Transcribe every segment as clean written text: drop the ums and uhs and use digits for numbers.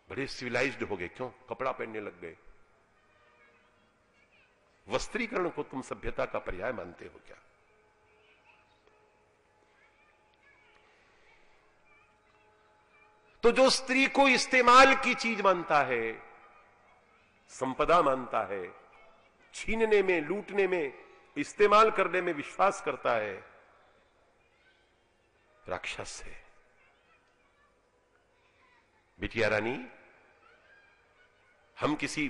बड़े सिविलाइज्ड हो गए, क्यों? कपड़ा पहनने लग गए। वस्त्रीकरण को तुम सभ्यता का पर्याय मानते हो क्या? तो जो स्त्री को इस्तेमाल की चीज मानता है, संपदा मानता है, छीनने में, लूटने में, इस्तेमाल करने में विश्वास करता है, राक्षस है। बिटिया रानी, हम किसी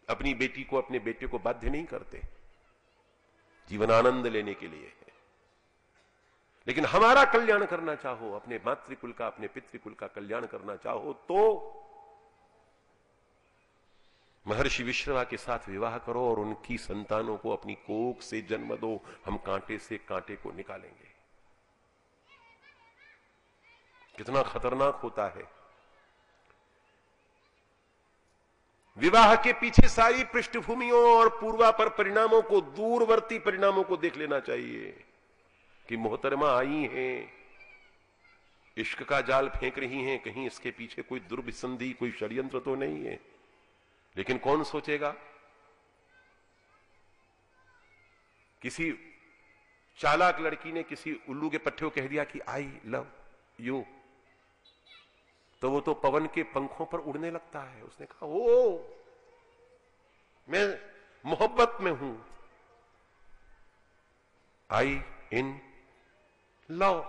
अपनी बेटी को, अपने बेटे को बाध्य नहीं करते, जीवन आनंद लेने के लिए है। लेकिन हमारा कल्याण करना चाहो, अपने मातृकुल का, अपने पितृकुल का कल्याण करना चाहो, तो महर्षि विश्रवा के साथ विवाह करो और उनकी संतानों को अपनी कोख से जन्म दो। हम कांटे से कांटे को निकालेंगे। कितना खतरनाक होता है। विवाह के पीछे सारी पृष्ठभूमियों और पूर्वापर परिणामों को, दूरवर्ती परिणामों को देख लेना चाहिए कि मोहतरमा आई हैं, इश्क का जाल फेंक रही हैं, कहीं इसके पीछे कोई दुर्विसंधि, कोई षड्यंत्र तो नहीं है। लेकिन कौन सोचेगा? किसी चालाक लड़की ने किसी उल्लू के पट्टे को कह दिया कि आई लव यू, तो वो तो पवन के पंखों पर उड़ने लगता है। उसने कहा ओ, मैं मोहब्बत में हूं, आई इन लव।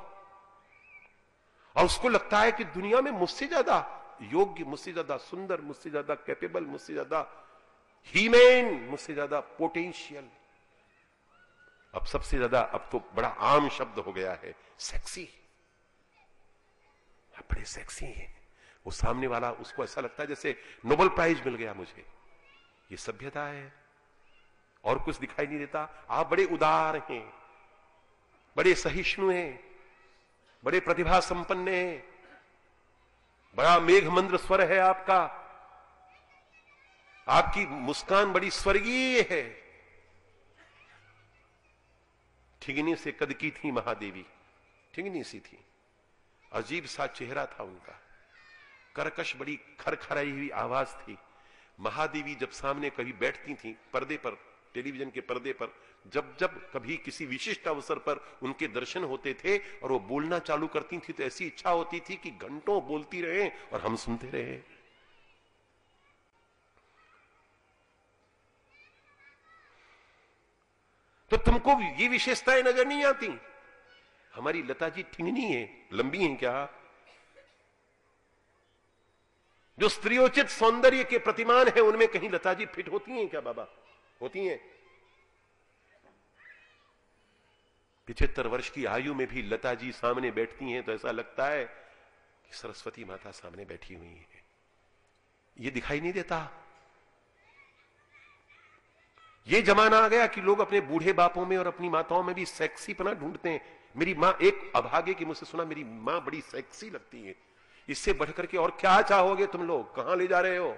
और उसको लगता है कि दुनिया में मुझसे ज्यादा योग्य, मुझसे ज्यादा सुंदर, मुझसे ज्यादा कैपेबल, मुझसे ज्यादा हीमेन, मुझसे ज्यादा पोटेंशियल। अब सबसे ज्यादा, अब तो बड़ा आम शब्द हो गया है, सेक्सी। बड़े सेक्सी हैं वो। सामने वाला, उसको ऐसा लगता है जैसे नोबेल प्राइज मिल गया मुझे। ये सभ्यता है, और कुछ दिखाई नहीं देता। आप बड़े उदार हैं, बड़े सहिष्णु हैं, बड़े प्रतिभा संपन्न हैं, बड़ा मेघमंद्र स्वर है आपका, आपकी मुस्कान बड़ी स्वर्गीय है। ठिगनी से कद की थी महादेवी, ठिगनी सी थी, अजीब सा चेहरा था उनका, कर्कश बड़ी खरखराई हुई आवाज थी। महादेवी जब सामने कभी बैठती थी पर्दे पर, टेलीविजन के पर्दे पर, जब जब कभी किसी विशिष्ट अवसर पर उनके दर्शन होते थे और वो बोलना चालू करती थी, तो ऐसी इच्छा होती थी कि घंटों बोलती रहे और हम सुनते रहे। तो तुमको ये विशेषताएं नजर नहीं आती? हमारी लता जी ठिंगनी है, लंबी हैं क्या? जो स्त्रियोचित सौंदर्य के प्रतिमान है, उनमें कहीं लता जी फिट होती हैं क्या बाबा? होती हैं। 75 वर्ष की आयु में भी लता जी सामने बैठती हैं तो ऐसा लगता है कि सरस्वती माता सामने बैठी हुई है। ये दिखाई नहीं देता? ये जमाना आ गया कि लोग अपने बूढ़े बापों में और अपनी माताओं में भी सेक्सीपना ढूंढते हैं। मेरी मां, एक अभागे की मुझसे सुना, मेरी मां बड़ी सेक्सी लगती है। इससे बढ़कर के और क्या चाहोगे तुम लोग? कहां ले जा रहे हो?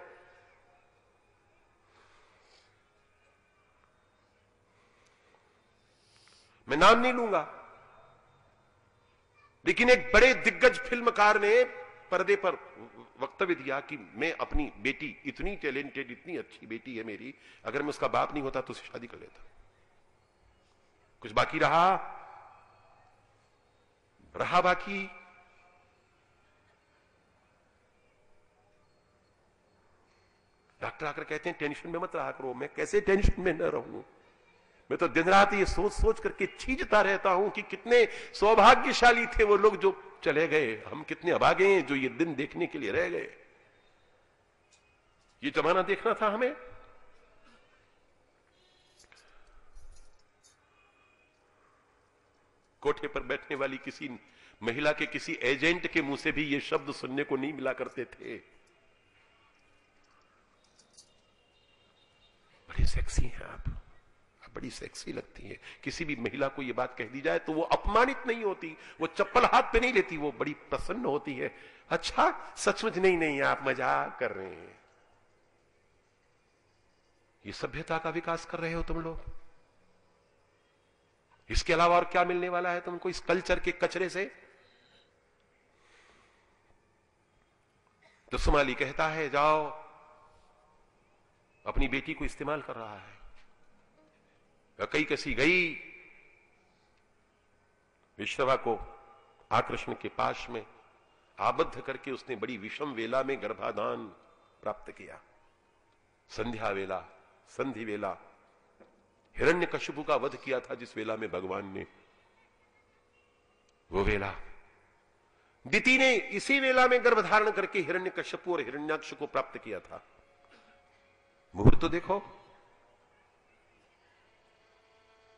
मैं नाम नहीं लूंगा, लेकिन एक बड़े दिग्गज फिल्मकार ने पर्दे पर वक्तव्य दिया कि मैं अपनी बेटी, इतनी टैलेंटेड, इतनी अच्छी बेटी है मेरी, अगर मैं उसका बाप नहीं होता तो उसे शादी कर लेता। कुछ बाकी रहा बाकी? डॉक्टर आकर कहते हैं टेंशन में मत रहा करो। मैं कैसे टेंशन में न रहूं? मैं तो दिन रात ये सोच सोच करके छींचता रहता हूं कि कितने सौभाग्यशाली थे वो लोग जो चले गए, हम कितने अभागे हैं जो ये दिन देखने के लिए रह गए। ये जमाना देखना था हमें। कोठे पर बैठने वाली किसी महिला के किसी एजेंट के मुंह से भी ये शब्द सुनने को नहीं मिला करते थे। बड़े सेक्सी हैं आप बड़ी सेक्सी लगती है। किसी भी महिला को यह बात कह दी जाए तो वो अपमानित नहीं होती, वो चप्पल हाथ पे नहीं लेती, वो बड़ी प्रसन्न होती है। अच्छा, सचमुच? नहीं, आप मजाक कर रहे हैं। ये सभ्यता का विकास कर रहे हो तुम लोग। इसके अलावा और क्या मिलने वाला है तुमको इस कल्चर के कचरे से? तो सुमाली कहता है जाओ, अपनी बेटी को इस्तेमाल कर रहा है। कई कसी गई, विश्रवा को आकृष्ण के पास में आबद्ध करके उसने बड़ी विषम वेला में गर्भाधान प्राप्त किया। संध्या वेला, संधि वेला, हिरण्यकशिपु का वध किया था जिस वेला में भगवान ने, वो वेला दिति ने इसी वेला में गर्भधारण करके हिरण्यकशिपु और हिरण्याक्ष को प्राप्त किया था। मुहूर्त तो देखो,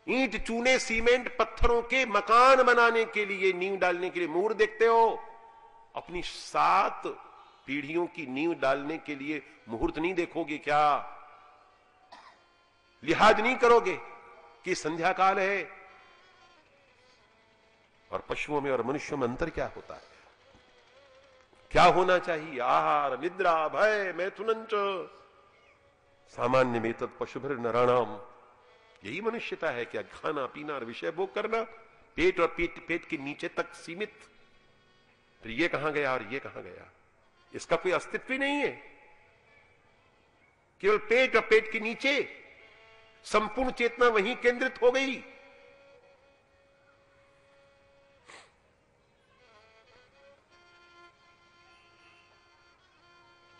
ईंट चूने सीमेंट पत्थरों के मकान बनाने के लिए, नींव डालने के लिए मुहूर्त देखते हो। अपनी 7 पीढ़ियों की नींव डालने के लिए मुहूर्त नहीं देखोगे क्या? लिहाज नहीं करोगे कि संध्या काल है? और पशुओं में और मनुष्यों में अंतर क्या होता है? क्या होना चाहिए? आहार, निद्रा, भय, मैथुनंच सामान्य में तत् पशुभिर नराणाम। यही मनुष्यता है क्या? खाना पीना और विषय भोग करना, पेट और पेट के नीचे तक सीमित। फिर ये कहां गया और ये कहां गया? इसका कोई अस्तित्व ही नहीं है। केवल पेट और पेट के नीचे संपूर्ण चेतना वहीं केंद्रित हो गई।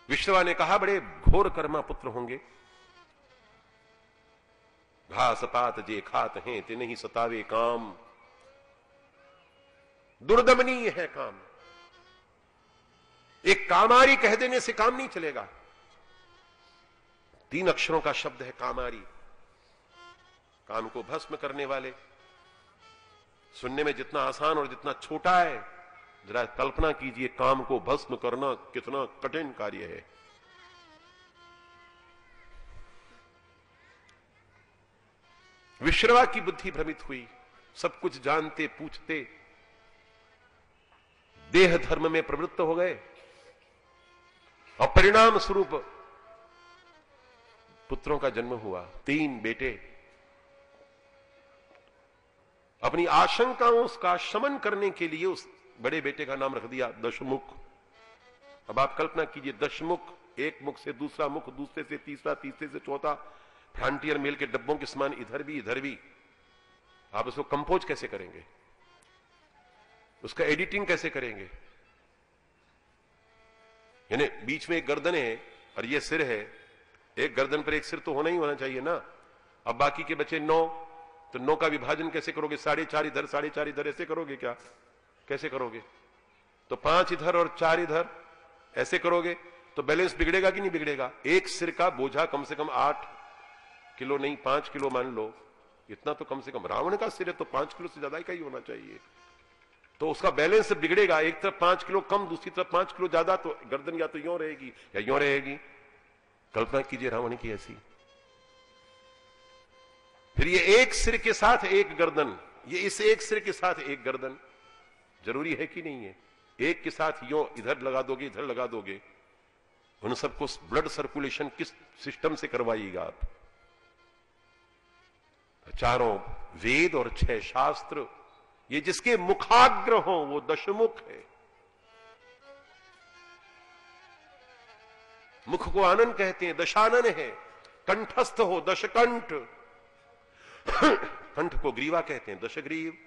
विश्रवा ने कहा बड़े घोर कर्मा पुत्र होंगे, घास पात जे खात हैं ते नहीं सतावे काम, दुर्दमनीय है काम। एक कामारी कह देने से काम नहीं चलेगा। 3 अक्षरों का शब्द है कामारी, काम को भस्म करने वाले। सुनने में जितना आसान और जितना छोटा है, जरा कल्पना कीजिए काम को भस्म करना कितना कठिन कार्य है। विश्रवा की बुद्धि भ्रमित हुई, सब कुछ जानते पूछते देह धर्म में प्रवृत्त हो गए और परिणाम स्वरूप पुत्रों का जन्म हुआ। 3 बेटे। अपनी आशंकाओं का शमन करने के लिए उस बड़े बेटे का नाम रख दिया दशमुख। अब आप कल्पना कीजिए, दशमुख, एक मुख से दूसरा मुख, दूसरे से तीसरा, तीसरे से चौथा, फ्रंटियर मेल के डब्बों के समान इधर भी इधर भी। आप उसको कंपोज कैसे करेंगे? उसका एडिटिंग कैसे करेंगे? यानी बीच में एक गर्दन है और ये सिर है, एक गर्दन पर एक सिर तो होना ही होना चाहिए ना। अब बाकी के बचे 9, तो 9 का विभाजन कैसे करोगे? 4.5 इधर, 4.5 इधर, ऐसे करोगे क्या? कैसे करोगे? तो 5 इधर और 4 इधर, ऐसे करोगे तो बैलेंस बिगड़ेगा कि नहीं बिगड़ेगा? एक सिर का बोझा कम से कम 8 किलो नहीं 5 किलो मान लो, इतना तो कम से कम। रावण का सिर है तो 5 किलो से ज्यादा का ही होना चाहिए। तो उसका बैलेंस बिगड़ेगा, एक तरफ 5 किलो कम, दूसरी तरफ 5 किलो ज्यादा, तो गर्दन या तो यूं रहेगी या यूं रहेगी। कल्पना कीजिए रावण की ऐसी। फिर ये एक सिर के साथ एक गर्दन, ये इस एक सिर के साथ एक गर्दन, जरूरी है कि नहीं है? एक के साथ यूं इधर लगा दोगे, इधर लगा दोगे, उन सबको ब्लड सर्कुलेशन किस सिस्टम से करवाइएगा आप? 4 वेद और 6 शास्त्र, ये जिसके मुखाग्र हो वो दशमुख है। मुख को आनन कहते हैं, दशानन है। कंठस्थ हो दशकंठ, कंठ को ग्रीवा कहते हैं, दशग्रीव।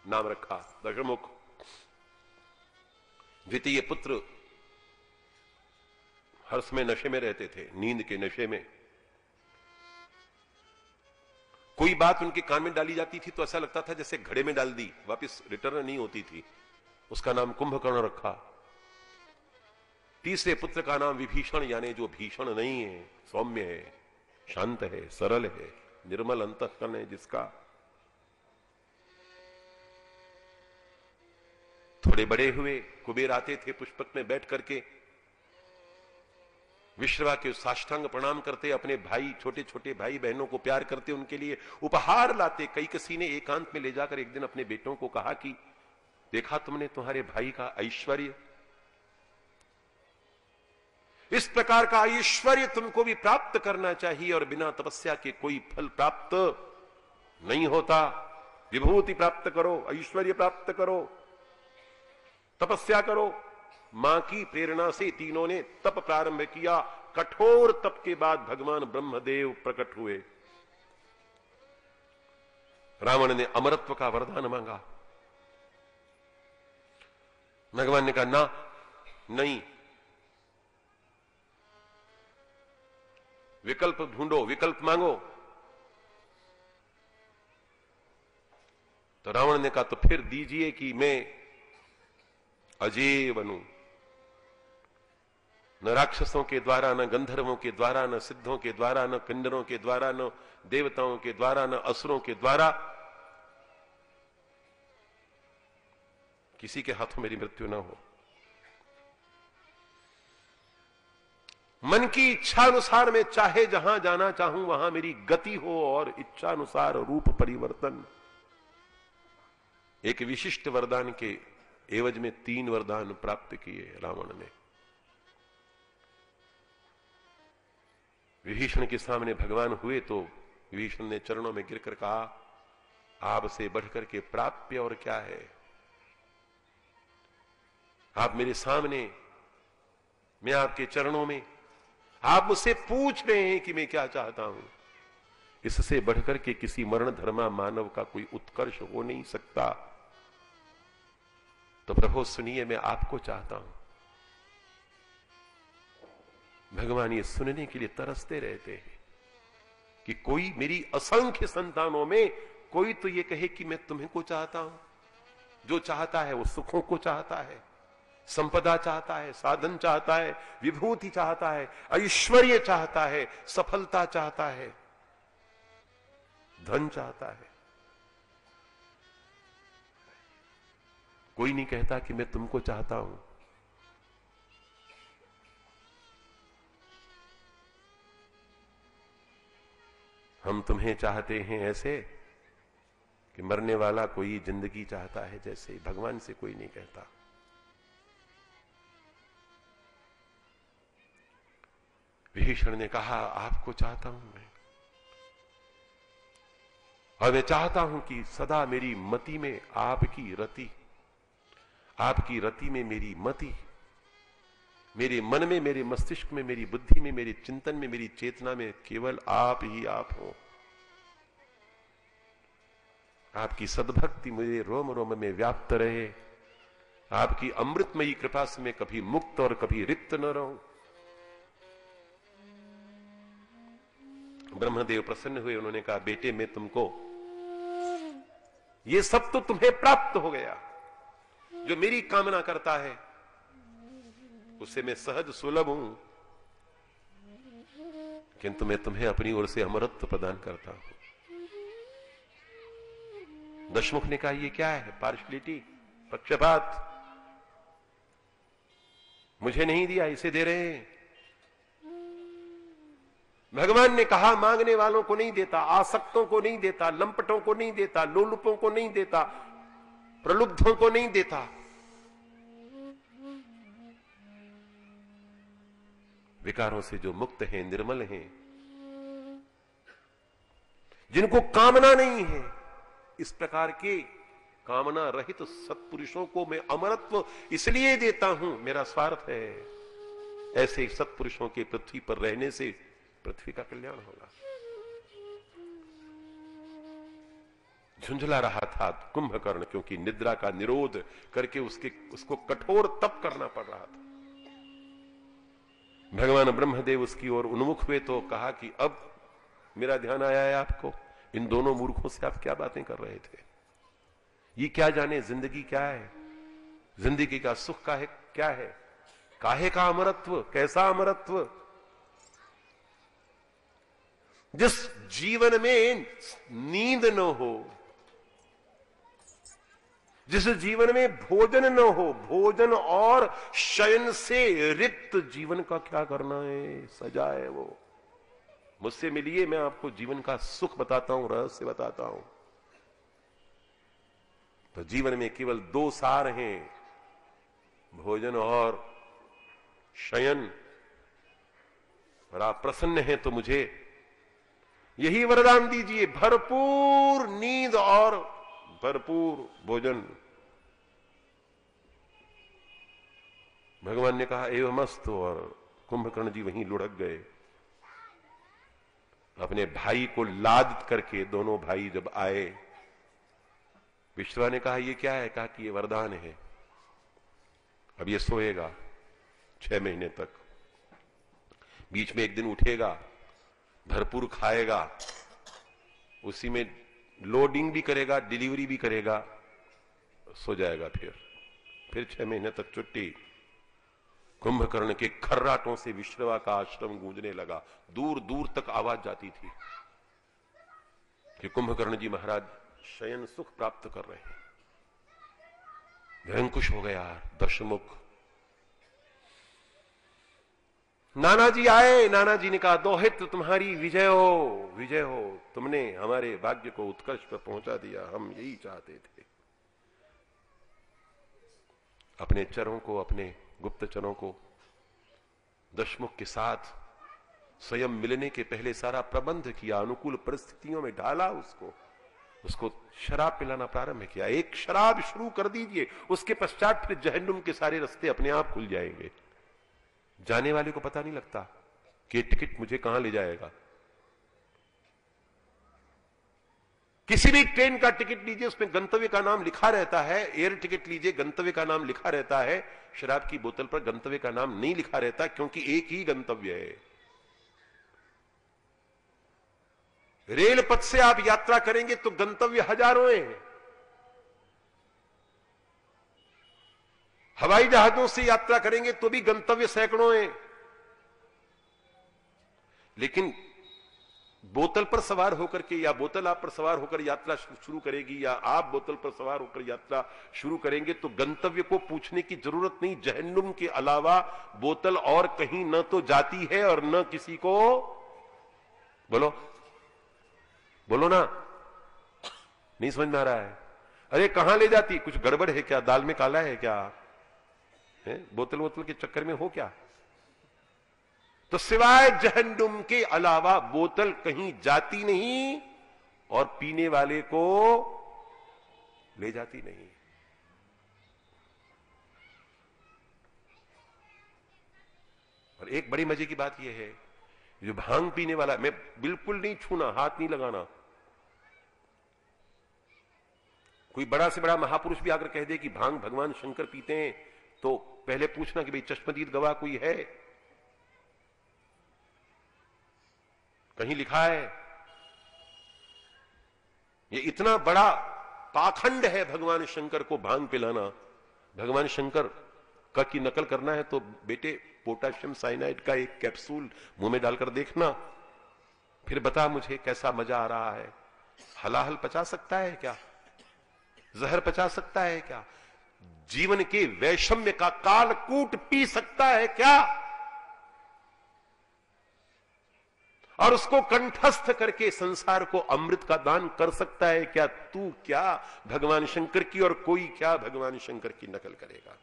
नाम रखा दशमुख। द्वितीय पुत्र हर्ष में नशे में रहते थे, नींद के नशे में। कोई बात उनके कान में डाली जाती थी तो ऐसा लगता था जैसे घड़े में डाल दी, वापस रिटर्न नहीं होती थी। उसका नाम कुंभकर्ण रखा। तीसरे पुत्र का नाम विभीषण, यानी जो भीषण नहीं है, सौम्य है, शांत है, सरल है, निर्मल अंतःकरण है जिसका। थोड़े बड़े हुए, कुबेर आते थे पुष्पक में बैठ करके, विश्रवा के साष्टांग प्रणाम करते, अपने भाई, छोटे छोटे भाई बहनों को प्यार करते, उनके लिए उपहार लाते। कई किसी ने एकांत में ले जाकर एक दिन अपने बेटों को कहा कि देखा तुमने तुम्हारे भाई का ऐश्वर्य, इस प्रकार का ऐश्वर्य तुमको भी प्राप्त करना चाहिए, और बिना तपस्या के कोई फल प्राप्त नहीं होता। विभूति प्राप्त करो, ऐश्वर्य प्राप्त करो। तपस्या करो। मां की प्रेरणा से तीनों ने तप प्रारंभ किया। कठोर तप के बाद भगवान ब्रह्मदेव प्रकट हुए। रावण ने अमरत्व का वरदान मांगा। भगवान ने कहा ना, नहीं, विकल्प ढूंढो, विकल्प मांगो। तो रावण ने कहा तो फिर दीजिए कि मैं अजेय बनूं। न राक्षसों के द्वारा, न गंधर्वों के द्वारा, न सिद्धों के द्वारा, न किन्नरों के द्वारा, न देवताओं के द्वारा, न असुरों के द्वारा किसी के हाथों मेरी मृत्यु ना हो। मन की इच्छा अनुसार मैं चाहे जहां जाना चाहूं वहां मेरी गति हो और इच्छा अनुसार रूप परिवर्तन। एक विशिष्ट वरदान के एवज में 3 वरदान प्राप्त किए रावण ने। विभीषण के सामने भगवान हुए तो विभीषण ने चरणों में गिरकर कहा, आपसे बढ़कर के प्राप्य और क्या है? आप मेरे सामने, मैं आपके चरणों में, आप मुझसे पूछ रहे हैं कि मैं क्या चाहता हूं। इससे बढ़कर के किसी मरण धर्मा मानव का कोई उत्कर्ष हो नहीं सकता। तो प्रभु सुनिए, मैं आपको चाहता हूं। भगवान ये सुनने के लिए तरसते रहते हैं कि कोई मेरी असंख्य संतानों में कोई तो ये कहे कि मैं तुम्हें को चाहता हूं। जो चाहता है वो सुखों को चाहता है, संपदा चाहता है, साधन चाहता है, विभूति चाहता है, ऐश्वर्य चाहता है, सफलता चाहता है, धन चाहता है। कोई नहीं कहता कि मैं तुमको चाहता हूं। हम तुम्हें चाहते हैं ऐसे कि मरने वाला कोई जिंदगी चाहता है जैसे। भगवान से कोई नहीं कहता। विभीषण ने कहा, आपको चाहता हूं मैं, और मैं चाहता हूं कि सदा मेरी मति में आपकी रति, आपकी रति में मेरी मति, मेरे मन में, मेरे मस्तिष्क में, मेरी बुद्धि में, मेरे चिंतन में, मेरी चेतना में केवल आप ही आप हो। आपकी सद्भक्ति मुझे रोम रोम में व्याप्त रहे। आपकी अमृतमयी कृपा से मैं कभी मुक्त और कभी रिक्त न रहूं। ब्रह्मदेव प्रसन्न हुए। उन्होंने कहा, बेटे मैं तुमको, ये सब तो तुम्हें प्राप्त हो गया। जो मेरी कामना करता है उससे मैं सहज सुलभ हूं, किंतु मैं तुम्हें अपनी ओर से अमरत्व प्रदान करता हूं। दशमुख ने कहा, ये क्या है? पार्शलिटी, पक्षपात। मुझे नहीं दिया, इसे दे रहे हैं। भगवान ने कहा, मांगने वालों को नहीं देता, आसक्तों को नहीं देता, लंपटों को नहीं देता, लोलुपों को नहीं देता, प्रलुब्धों को नहीं देता। विकारों से जो मुक्त हैं, निर्मल हैं, जिनको कामना नहीं है, इस प्रकार के कामना रहित तो सत्पुरुषों को मैं अमरत्व इसलिए देता हूं, मेरा स्वार्थ है। ऐसे सत्पुरुषों के पृथ्वी पर रहने से पृथ्वी का कल्याण होगा। झुंझला रहा था कुंभकर्ण, क्योंकि निद्रा का निरोध करके उसको कठोर तप करना पड़ रहा था। भगवान ब्रह्मदेव उसकी ओर उन्मुख हुए तो कहा कि अब मेरा ध्यान आया है आपको। इन दोनों मूर्खों से आप क्या बातें कर रहे थे? ये क्या जाने जिंदगी क्या है, जिंदगी का सुख का है क्या है, काहे का अमरत्व, कैसा अमरत्व? जिस जीवन में नींद न हो, जिस जीवन में भोजन न हो, भोजन और शयन से रिक्त जीवन का क्या करना है? सजा है वो। मुझसे मिलिए, मैं आपको जीवन का सुख बताता हूं, रहस्य बताता हूं। तो जीवन में केवल 2 सार हैं, भोजन और शयन। और आप प्रसन्न हैं तो मुझे यही वरदान दीजिए, भरपूर नींद और भरपूर भोजन। भगवान ने कहा एवमस्तु, और कुंभकर्ण जी वहीं लुढ़क गए। अपने भाई को लाद करके दोनों भाई जब आए, विश्वा ने कहा ये क्या है? कहा कि ये वरदान है, अब ये सोएगा 6 महीने तक, बीच में एक दिन उठेगा, भरपूर खाएगा, उसी में लोडिंग भी करेगा, डिलीवरी भी करेगा, सो जाएगा। फिर 6 महीने तक छुट्टी। कुंभकर्ण के खर्राटों से विश्रवा का आश्रम गूंजने लगा, दूर दूर तक आवाज जाती थी कि कुंभकर्ण जी महाराज शयन सुख प्राप्त कर रहे हैं। निरंकुश हो गया दशमुख। नाना जी आए, नाना जी ने कहा दोहित तुम्हारी विजय हो, विजय हो, तुमने हमारे भाग्य को उत्कर्ष पर पहुंचा दिया, हम यही चाहते थे। अपने चरों को, अपने गुप्तचरों को दशमुख के साथ स्वयं मिलने के पहले सारा प्रबंध किया, अनुकूल परिस्थितियों में डाला, उसको शराब पिलाना प्रारंभ किया। एक शराब शुरू कर दीजिए, उसके पश्चात फिर जहन्नुम के सारे रास्ते अपने आप खुल जाएंगे। जाने वाले को पता नहीं लगता कि टिकट मुझे कहां ले जाएगा। किसी भी ट्रेन का टिकट लीजिए, उसमें गंतव्य का नाम लिखा रहता है। एयर टिकट लीजिए, गंतव्य का नाम लिखा रहता है। शराब की बोतल पर गंतव्य का नाम नहीं लिखा रहता, क्योंकि एक ही गंतव्य है। रेल पथ से आप यात्रा करेंगे तो गंतव्य हजारों हैं। हवाई जहाजों से यात्रा करेंगे तो भी गंतव्य सैकड़ों हैं। लेकिन बोतल पर सवार होकर के, या बोतल आप पर सवार होकर यात्रा शुरू करेगी, या आप बोतल पर सवार होकर यात्रा शुरू करेंगे, तो गंतव्य को पूछने की जरूरत नहीं। जहन्नुम के अलावा बोतल और कहीं न तो जाती है और न किसी को, बोलो बोलो ना, नहीं समझ में आ रहा है? अरे कहां ले जाती? कुछ गड़बड़ है क्या? दाल में काला है क्या? है? बोतल बोतल के चक्कर में हो क्या? तो सिवाय जहन्नुम के अलावा बोतल कहीं जाती नहीं और पीने वाले को ले जाती नहीं। और एक बड़ी मजे की बात यह है, जो भांग पीने वाला, मैं बिल्कुल नहीं छूना, हाथ नहीं लगाना। कोई बड़ा से बड़ा महापुरुष भी आकर कह दे कि भांग भगवान शंकर पीते हैं, तो पहले पूछना कि भाई चश्मदीद गवाह कोई है? कहीं लिखा है? ये इतना बड़ा पाखंड है भगवान शंकर को भांग पिलाना। भगवान शंकर का की नकल करना है तो बेटे पोटाशियम साइनाइड का एक कैप्सूल मुंह में डालकर देखना, फिर बता मुझे कैसा मजा आ रहा है। हलाहल पचा सकता है क्या? जहर पचा सकता है क्या? जीवन के वैषम्य का कालकूट पी सकता है क्या? और उसको कंठस्थ करके संसार को अमृत का दान कर सकता है क्या? तू क्या भगवान शंकर की और कोई क्या भगवान शंकर की नकल करेगा?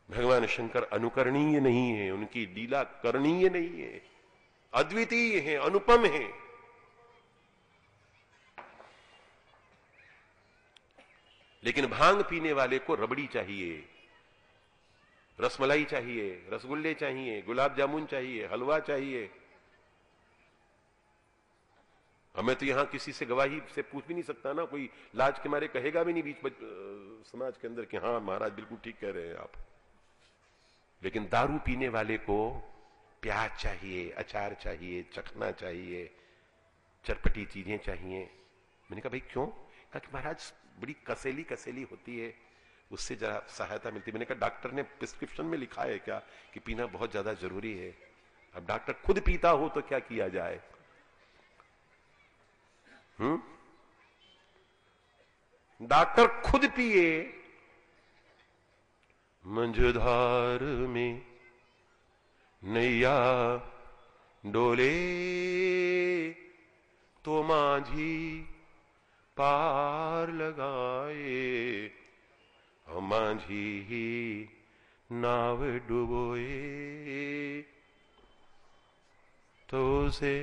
भगवान शंकर अनुकरणीय नहीं है, उनकी लीला करणीय नहीं है, अद्वितीय है, अनुपम है। लेकिन भांग पीने वाले को रबड़ी चाहिए, रसमलाई चाहिए, रसगुल्ले चाहिए, गुलाब जामुन चाहिए, हलवा चाहिए। हमें तो यहां किसी से गवाही से पूछ भी नहीं सकता ना, कोई लाज के मारे कहेगा भी नहीं बीच में समाज के अंदर कि हाँ महाराज बिल्कुल ठीक कह रहे हैं आप। लेकिन दारू पीने वाले को प्याज चाहिए, अचार चाहिए, चखना चाहिए, चटपटी चीजें चाहिए। मैंने कहा भाई क्यों? कहा कि महाराज बड़ी कसेली कसेली होती है, उससे जरा सहायता मिलती है। मैंने कहा डॉक्टर ने प्रिस्क्रिप्शन में लिखा है क्या कि पीना बहुत ज्यादा जरूरी है? अब डॉक्टर खुद पीता हो तो क्या किया जाए? डॉक्टर खुद पिए, मंझधार में नैया डोले तो माझी पार लगाए, माझी ही नाव डुबोए तो उसे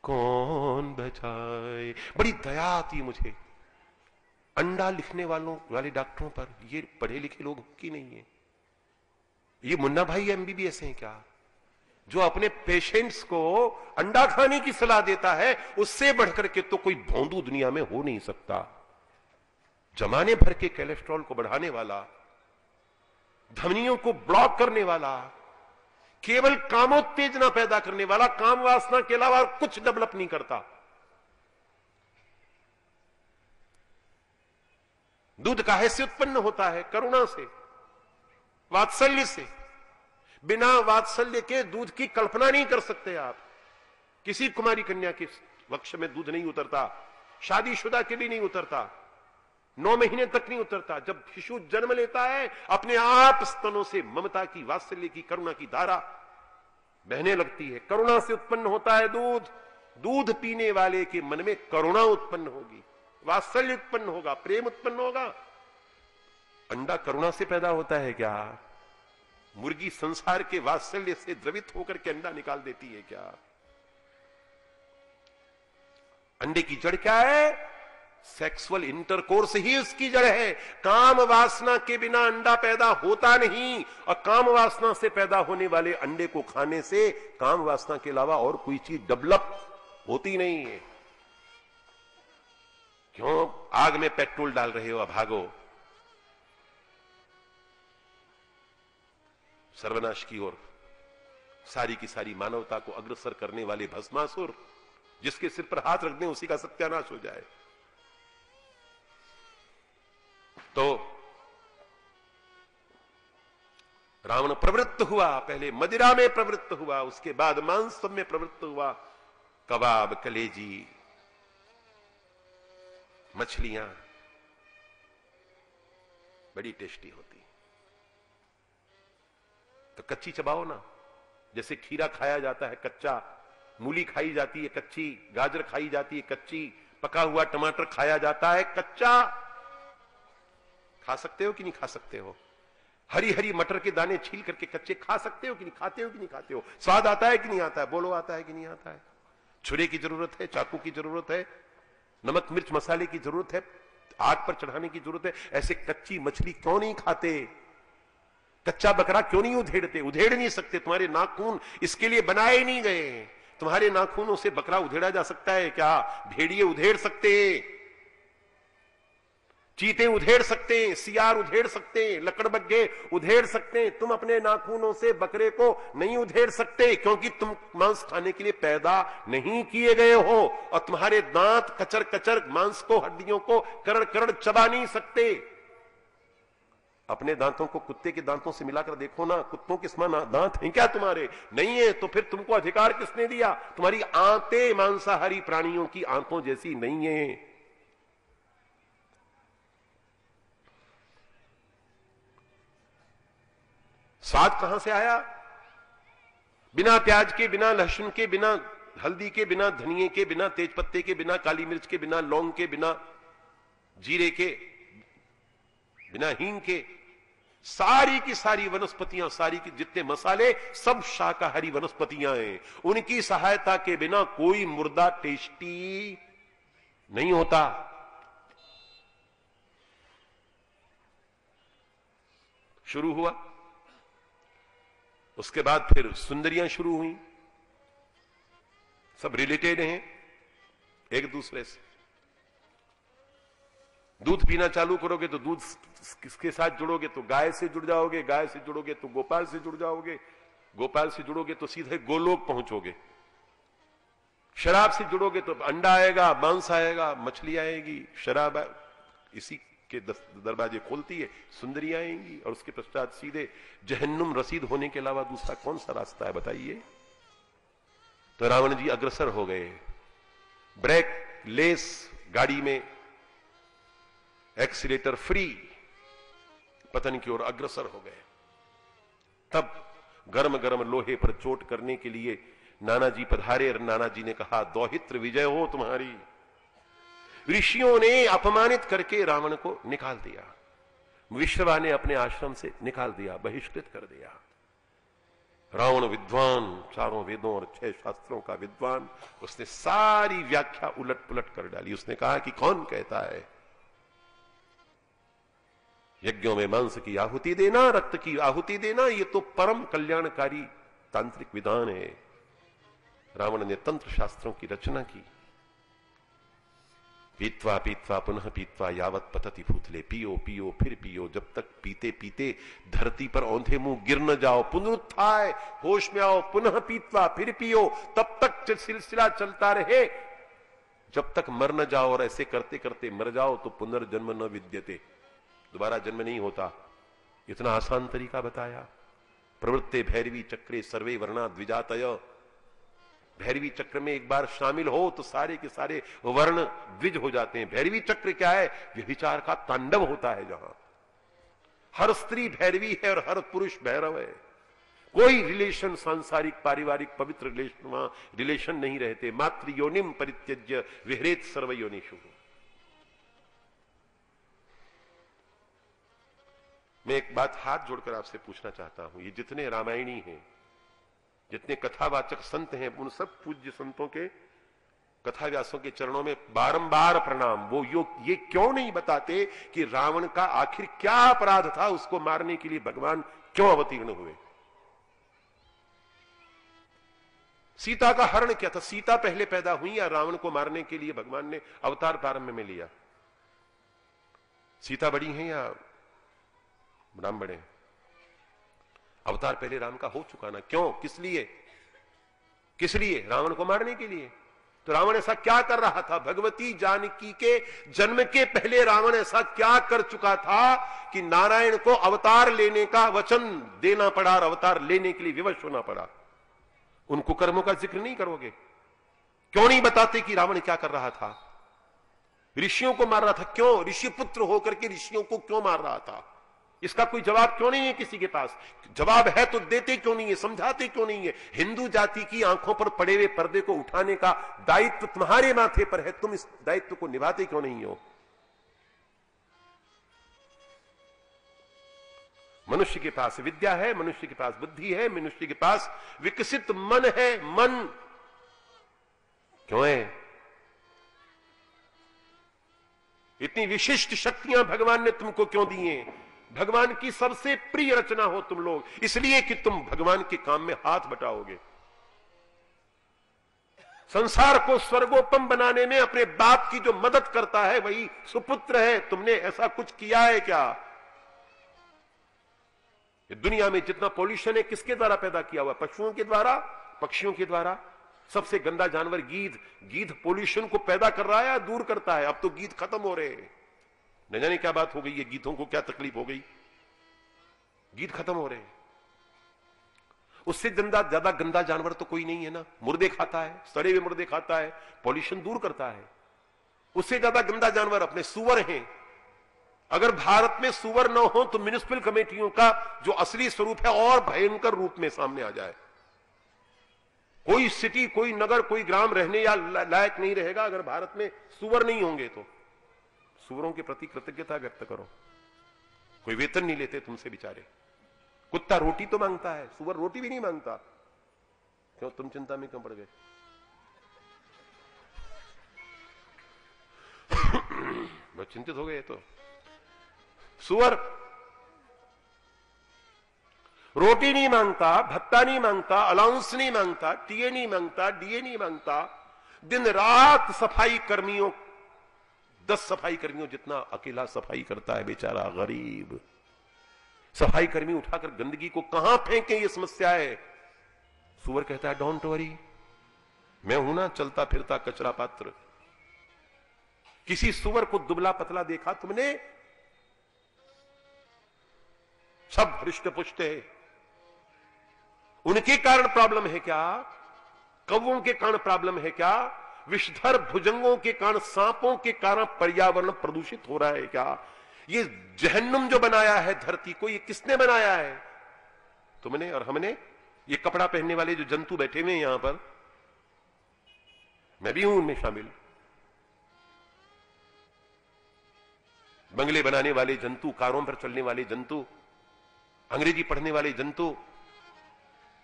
कौन बचाए। बड़ी दया आती मुझे अंडा लिखने वाले डॉक्टरों पर ये पढ़े लिखे लोग की नहीं है? ये मुन्ना भाई एमबीबीएस हैं क्या, जो अपने पेशेंट्स को अंडा खाने की सलाह देता है? उससे बढ़कर के तो कोई भोंदू दुनिया में हो नहीं सकता। जमाने भर के कोलेस्ट्रॉल को बढ़ाने वाला, धमनियों को ब्लॉक करने वाला, केवल कामोत्तेजना पैदा करने वाला, काम वासना के अलावा कुछ डेवलप नहीं करता। दूध काहे से उत्पन्न होता है? करुणा से, वात्सल्य से। बिना वात्सल्य के दूध की कल्पना नहीं कर सकते आप। किसी कुमारी कन्या के वक्ष में दूध नहीं उतरता, शादीशुदा के भी नहीं उतरता, 9 महीने तक नहीं उतरता। जब शिशु जन्म लेता है, अपने आप स्तनों से ममता की, वात्सल्य की, करुणा की धारा बहने लगती है। करुणा से उत्पन्न होता है दूध। दूध पीने वाले के मन में करुणा उत्पन्न होगी, वात्सल्य उत्पन्न होगा, प्रेम उत्पन्न होगा। अंडा करुणा से पैदा होता है क्या? मुर्गी संसार के वात्सल्य से द्रवित होकर के अंडा निकाल देती है क्या? अंडे की जड़ क्या है? सेक्सुअल इंटरकोर्स ही उसकी जड़ है। काम वासना के बिना अंडा पैदा होता नहीं, और काम वासना से पैदा होने वाले अंडे को खाने से काम वासना के अलावा और कोई चीज डेवलप होती नहीं है। क्यों आग में पेट्रोल डाल रहे हो? भागो सर्वनाश की ओर। सारी की सारी मानवता को अग्रसर करने वाले भस्मासुर, जिसके सिर पर हाथ रख दें उसी का सत्यानाश हो जाए। तो रावण प्रवृत्त हुआ, पहले मदिरा में प्रवृत्त हुआ, उसके बाद मांस में प्रवृत्त हुआ। कबाब, कलेजी, मछलियां बड़ी टेस्टी होती, तो कच्ची चबाओ ना। जैसे खीरा खाया जाता है कच्चा, मूली खाई जाती है कच्ची, गाजर खाई जाती है कच्ची, पका हुआ टमाटर खाया जाता है कच्चा। खा सकते हो कि नहीं खा सकते हो? हरी हरी मटर के दाने छील करके कच्चे खा सकते हो कि नहीं? खाते हो कि नहीं खाते हो? स्वाद आता है कि नहीं आता है? बोलो, आता है कि नहीं आता है? छुरे की जरूरत है, चाकू की जरूरत है, नमक मिर्च मसाले की जरूरत है, आग पर चढ़ाने की जरूरत है। ऐसे कच्ची मछली क्यों नहीं खाते? कच्चा बकरा क्यों नहीं उधेड़ते? उधेड़ नहीं सकते, तुम्हारे नाखून इसके लिए बनाए नहीं गए। तुम्हारे नाखूनों से बकरा उधेड़ा जा सकता है क्या? भेड़िए उधेड़ सकते, चीते उधेड़ सकते हैं, सियार उधेड़ सकते हैं, लकड़बग्घे उधेड़ सकते हैं। तुम अपने नाखूनों से बकरे को नहीं उधेड़ सकते, क्योंकि तुम मांस खाने के लिए पैदा नहीं किए गए हो, और तुम्हारे दांत कचर कचर मांस को, हड्डियों को करड़ करड़ चबा नहीं सकते। अपने दांतों को कुत्ते के दांतों से मिलाकर देखो ना, कुत्तों के समान दांत हैं क्या तुम्हारे? नहीं है। तो फिर तुमको अधिकार किसने दिया? तुम्हारी आंतें मांसाहारी प्राणियों की आंतों जैसी नहीं है। स्वाद कहां से आया? बिना प्याज के, बिना लहसुन के, बिना हल्दी के, बिना धनिए के, बिना तेजपत्ते के, बिना काली मिर्च के, बिना लौंग के, बिना जीरे के, बिना हींग के, सारी की सारी वनस्पतियां, सारी की जितने मसाले, सब शाकाहारी वनस्पतियां हैं। उनकी सहायता के बिना कोई मुर्दा टेस्टी नहीं होता। शुरू हुआ, उसके बाद फिर सुंदरियां शुरू हुई, सब रिलेटेड हैं एक दूसरे से। दूध पीना चालू करोगे तो दूध किसके साथ जुड़ोगे? तो गाय से जुड़ जाओगे, गाय से जुड़ोगे तो गोपाल से जुड़ जाओगे, गोपाल से जुड़ोगे तो सीधे गोलोक पहुंचोगे। शराब से जुड़ोगे तो अंडा आएगा, मांस आएगा, मछली आएगी, शराब इसी के दरवाजे खोलती है, सुंदरियां आएंगी, और उसके पश्चात सीधे जहन्नुम रसीद होने के अलावा दूसरा कौन सा रास्ता है बताइए? तो रावण जी अग्रसर हो गए, ब्रेक लेस गाड़ी में एक्सीलेटर फ्री पतन की ओर अग्रसर हो गए। तब गर्म गर्म लोहे पर चोट करने के लिए नानाजी पधारे, और नानाजी ने कहा, दौहित्र विजय हो तुम्हारी। ऋषियों ने अपमानित करके रावण को निकाल दिया, विश्रवा ने अपने आश्रम से निकाल दिया, बहिष्कृत कर दिया। रावण विद्वान, चारों वेदों और 6 शास्त्रों का विद्वान, उसने सारी व्याख्या उलट पुलट कर डाली। उसने कहा कि कौन कहता है यज्ञों में मांस की आहुति देना, रक्त की आहुति देना, ये तो परम कल्याणकारी तांत्रिक विधान है। रावण ने तंत्र शास्त्रों की रचना की। पीत्वा पीत्वा पुनः पीत्वा यावत पतति भूतले, पियो पियो फिर पियो, जब तक पीते पीते धरती पर औंधे मुंह गिर न जाओ, पुनरुत्थाय, होश में आओ, पुनः पीत्वा फिर पियो, तब तक सिलसिला चलता रहे जब तक मर न जाओ। और ऐसे करते करते मर जाओ तो पुनर्जन्म न विद्यते, दोबारा जन्म नहीं होता। इतना आसान तरीका बताया। प्रवृत्ते भैरवी चक्रे सर्वे वर्णा द्विजातय, भैरवी चक्र में एक बार शामिल हो तो सारे के सारे वर्ण द्विज हो जाते हैं। भैरवी चक्र क्या है? व्यभिचार का तांडव होता है, जहां हर स्त्री भैरवी है और हर पुरुष भैरव है। कोई रिलेशन, सांसारिक पारिवारिक पवित्र रिलेशन नहीं रहते। मातृ योनिम परित्यज्य विहरेत सर्व योनिषु। मैं एक बात हाथ जोड़कर आपसे पूछना चाहता हूं, ये जितने रामायणी हैं, जितने कथावाचक संत हैं, उन सब पूज्य संतों के, कथाव्यासों के चरणों में बारंबार प्रणाम। वो ये क्यों नहीं बताते कि रावण का आखिर क्या अपराध था, उसको मारने के लिए भगवान क्यों अवतीर्ण हुए? सीता का हरण क्या था? सीता पहले पैदा हुई या रावण को मारने के लिए भगवान ने अवतार प्रारंभ में लिया? सीता बड़ी है या राम बड़े? अवतार पहले राम का हो चुका ना। क्यों? किस लिए? किस लिए? रावण को मारने के लिए। तो रावण ऐसा क्या कर रहा था? भगवती जानकी के जन्म के पहले रावण ऐसा क्या कर चुका था कि नारायण को अवतार लेने का वचन देना पड़ा और अवतार लेने के लिए विवश होना पड़ा? उन कुकर्मों का जिक्र नहीं करोगे? क्यों नहीं बताते कि रावण क्या कर रहा था? ऋषियों को मार रहा था। क्यों? ऋषि पुत्र होकर के ऋषियों को क्यों मार रहा था? इसका कोई जवाब क्यों नहीं है किसी के पास? जवाब है तो देते क्यों नहीं है, समझाते क्यों नहीं है? हिंदू जाति की आंखों पर पड़े हुए पर्दे को उठाने का दायित्व तुम्हारे माथे पर है, तुम इस दायित्व को निभाते क्यों नहीं हो? मनुष्य के पास विद्या है, मनुष्य के पास बुद्धि है, मनुष्य के पास विकसित मन है। मन क्यों है? इतनी विशिष्ट शक्तियां भगवान ने तुमको क्यों दी हैं? भगवान की सबसे प्रिय रचना हो तुम लोग, इसलिए कि तुम भगवान के काम में हाथ बटाओगे। संसार को स्वर्गोपम बनाने में अपने बाप की जो मदद करता है वही सुपुत्र है। तुमने ऐसा कुछ किया है क्या? ये दुनिया में जितना पॉल्यूशन है किसके द्वारा पैदा किया हुआ? पशुओं के द्वारा, पक्षियों के द्वारा। सबसे गंदा जानवर गीध। गीध पॉल्यूशन को पैदा कर रहा है या दूर करता है? अब तो गीध खत्म हो रहे हैं। न जाने क्या बात हो गई है, गीधों को क्या तकलीफ हो गई, गीध खत्म हो रहे हैं। उससे ज्यादा गंदा जानवर तो कोई नहीं है ना। मुर्दे खाता है, सड़े हुए मुर्दे खाता है, पॉल्यूशन दूर करता है। उससे ज्यादा गंदा जानवर अपने सुअर हैं। अगर भारत में सुअर न हो तो म्युनिसिपल कमेटियों का जो असली स्वरूप है और भयंकर रूप में सामने आ जाए। कोई सिटी, कोई नगर, कोई ग्राम रहने या लायक नहीं रहेगा अगर भारत में सुअर नहीं होंगे। तो सुअरों के प्रति कृतज्ञता व्यक्त करो। कोई वेतन नहीं लेते तुमसे बेचारे। कुत्ता रोटी तो मांगता है, सुअर रोटी भी नहीं मांगता। क्यों? तुम चिंता में क्यों पड़ गए? बहुत चिंतित हो गए। तो सुअर रोटी नहीं मांगता, भत्ता नहीं मांगता, अलाउंस नहीं मांगता, टीए नहीं मांगता, डीए नहीं मांगता। दिन रात सफाई कर्मियों, 10 सफाई कर्मियों जितना अकेला सफाई करता है बेचारा गरीब। सफाई कर्मी उठाकर गंदगी को कहां फेंके ये समस्या है। सुअर कहता है डोंट वरी, मैं हूं ना चलता फिरता कचरा पात्र। किसी सुअर को दुबला पतला देखा तुमने? सब हृष्ट पुष्ट है। उनके कारण प्रॉब्लम है क्या? कौवों के कारण प्रॉब्लम है क्या? विषधर भुजंगों के कारण, सांपों के कारण पर्यावरण प्रदूषित हो रहा है क्या? ये जहन्नुम जो बनाया है धरती को, ये किसने बनाया है? तुमने और हमने। ये कपड़ा पहनने वाले जो जंतु बैठे हुए हैं यहां पर, मैं भी हूं उनमें शामिल। बंगले बनाने वाले जंतु, कारों पर चलने वाले जंतु, अंग्रेजी पढ़ने वाले जंतु,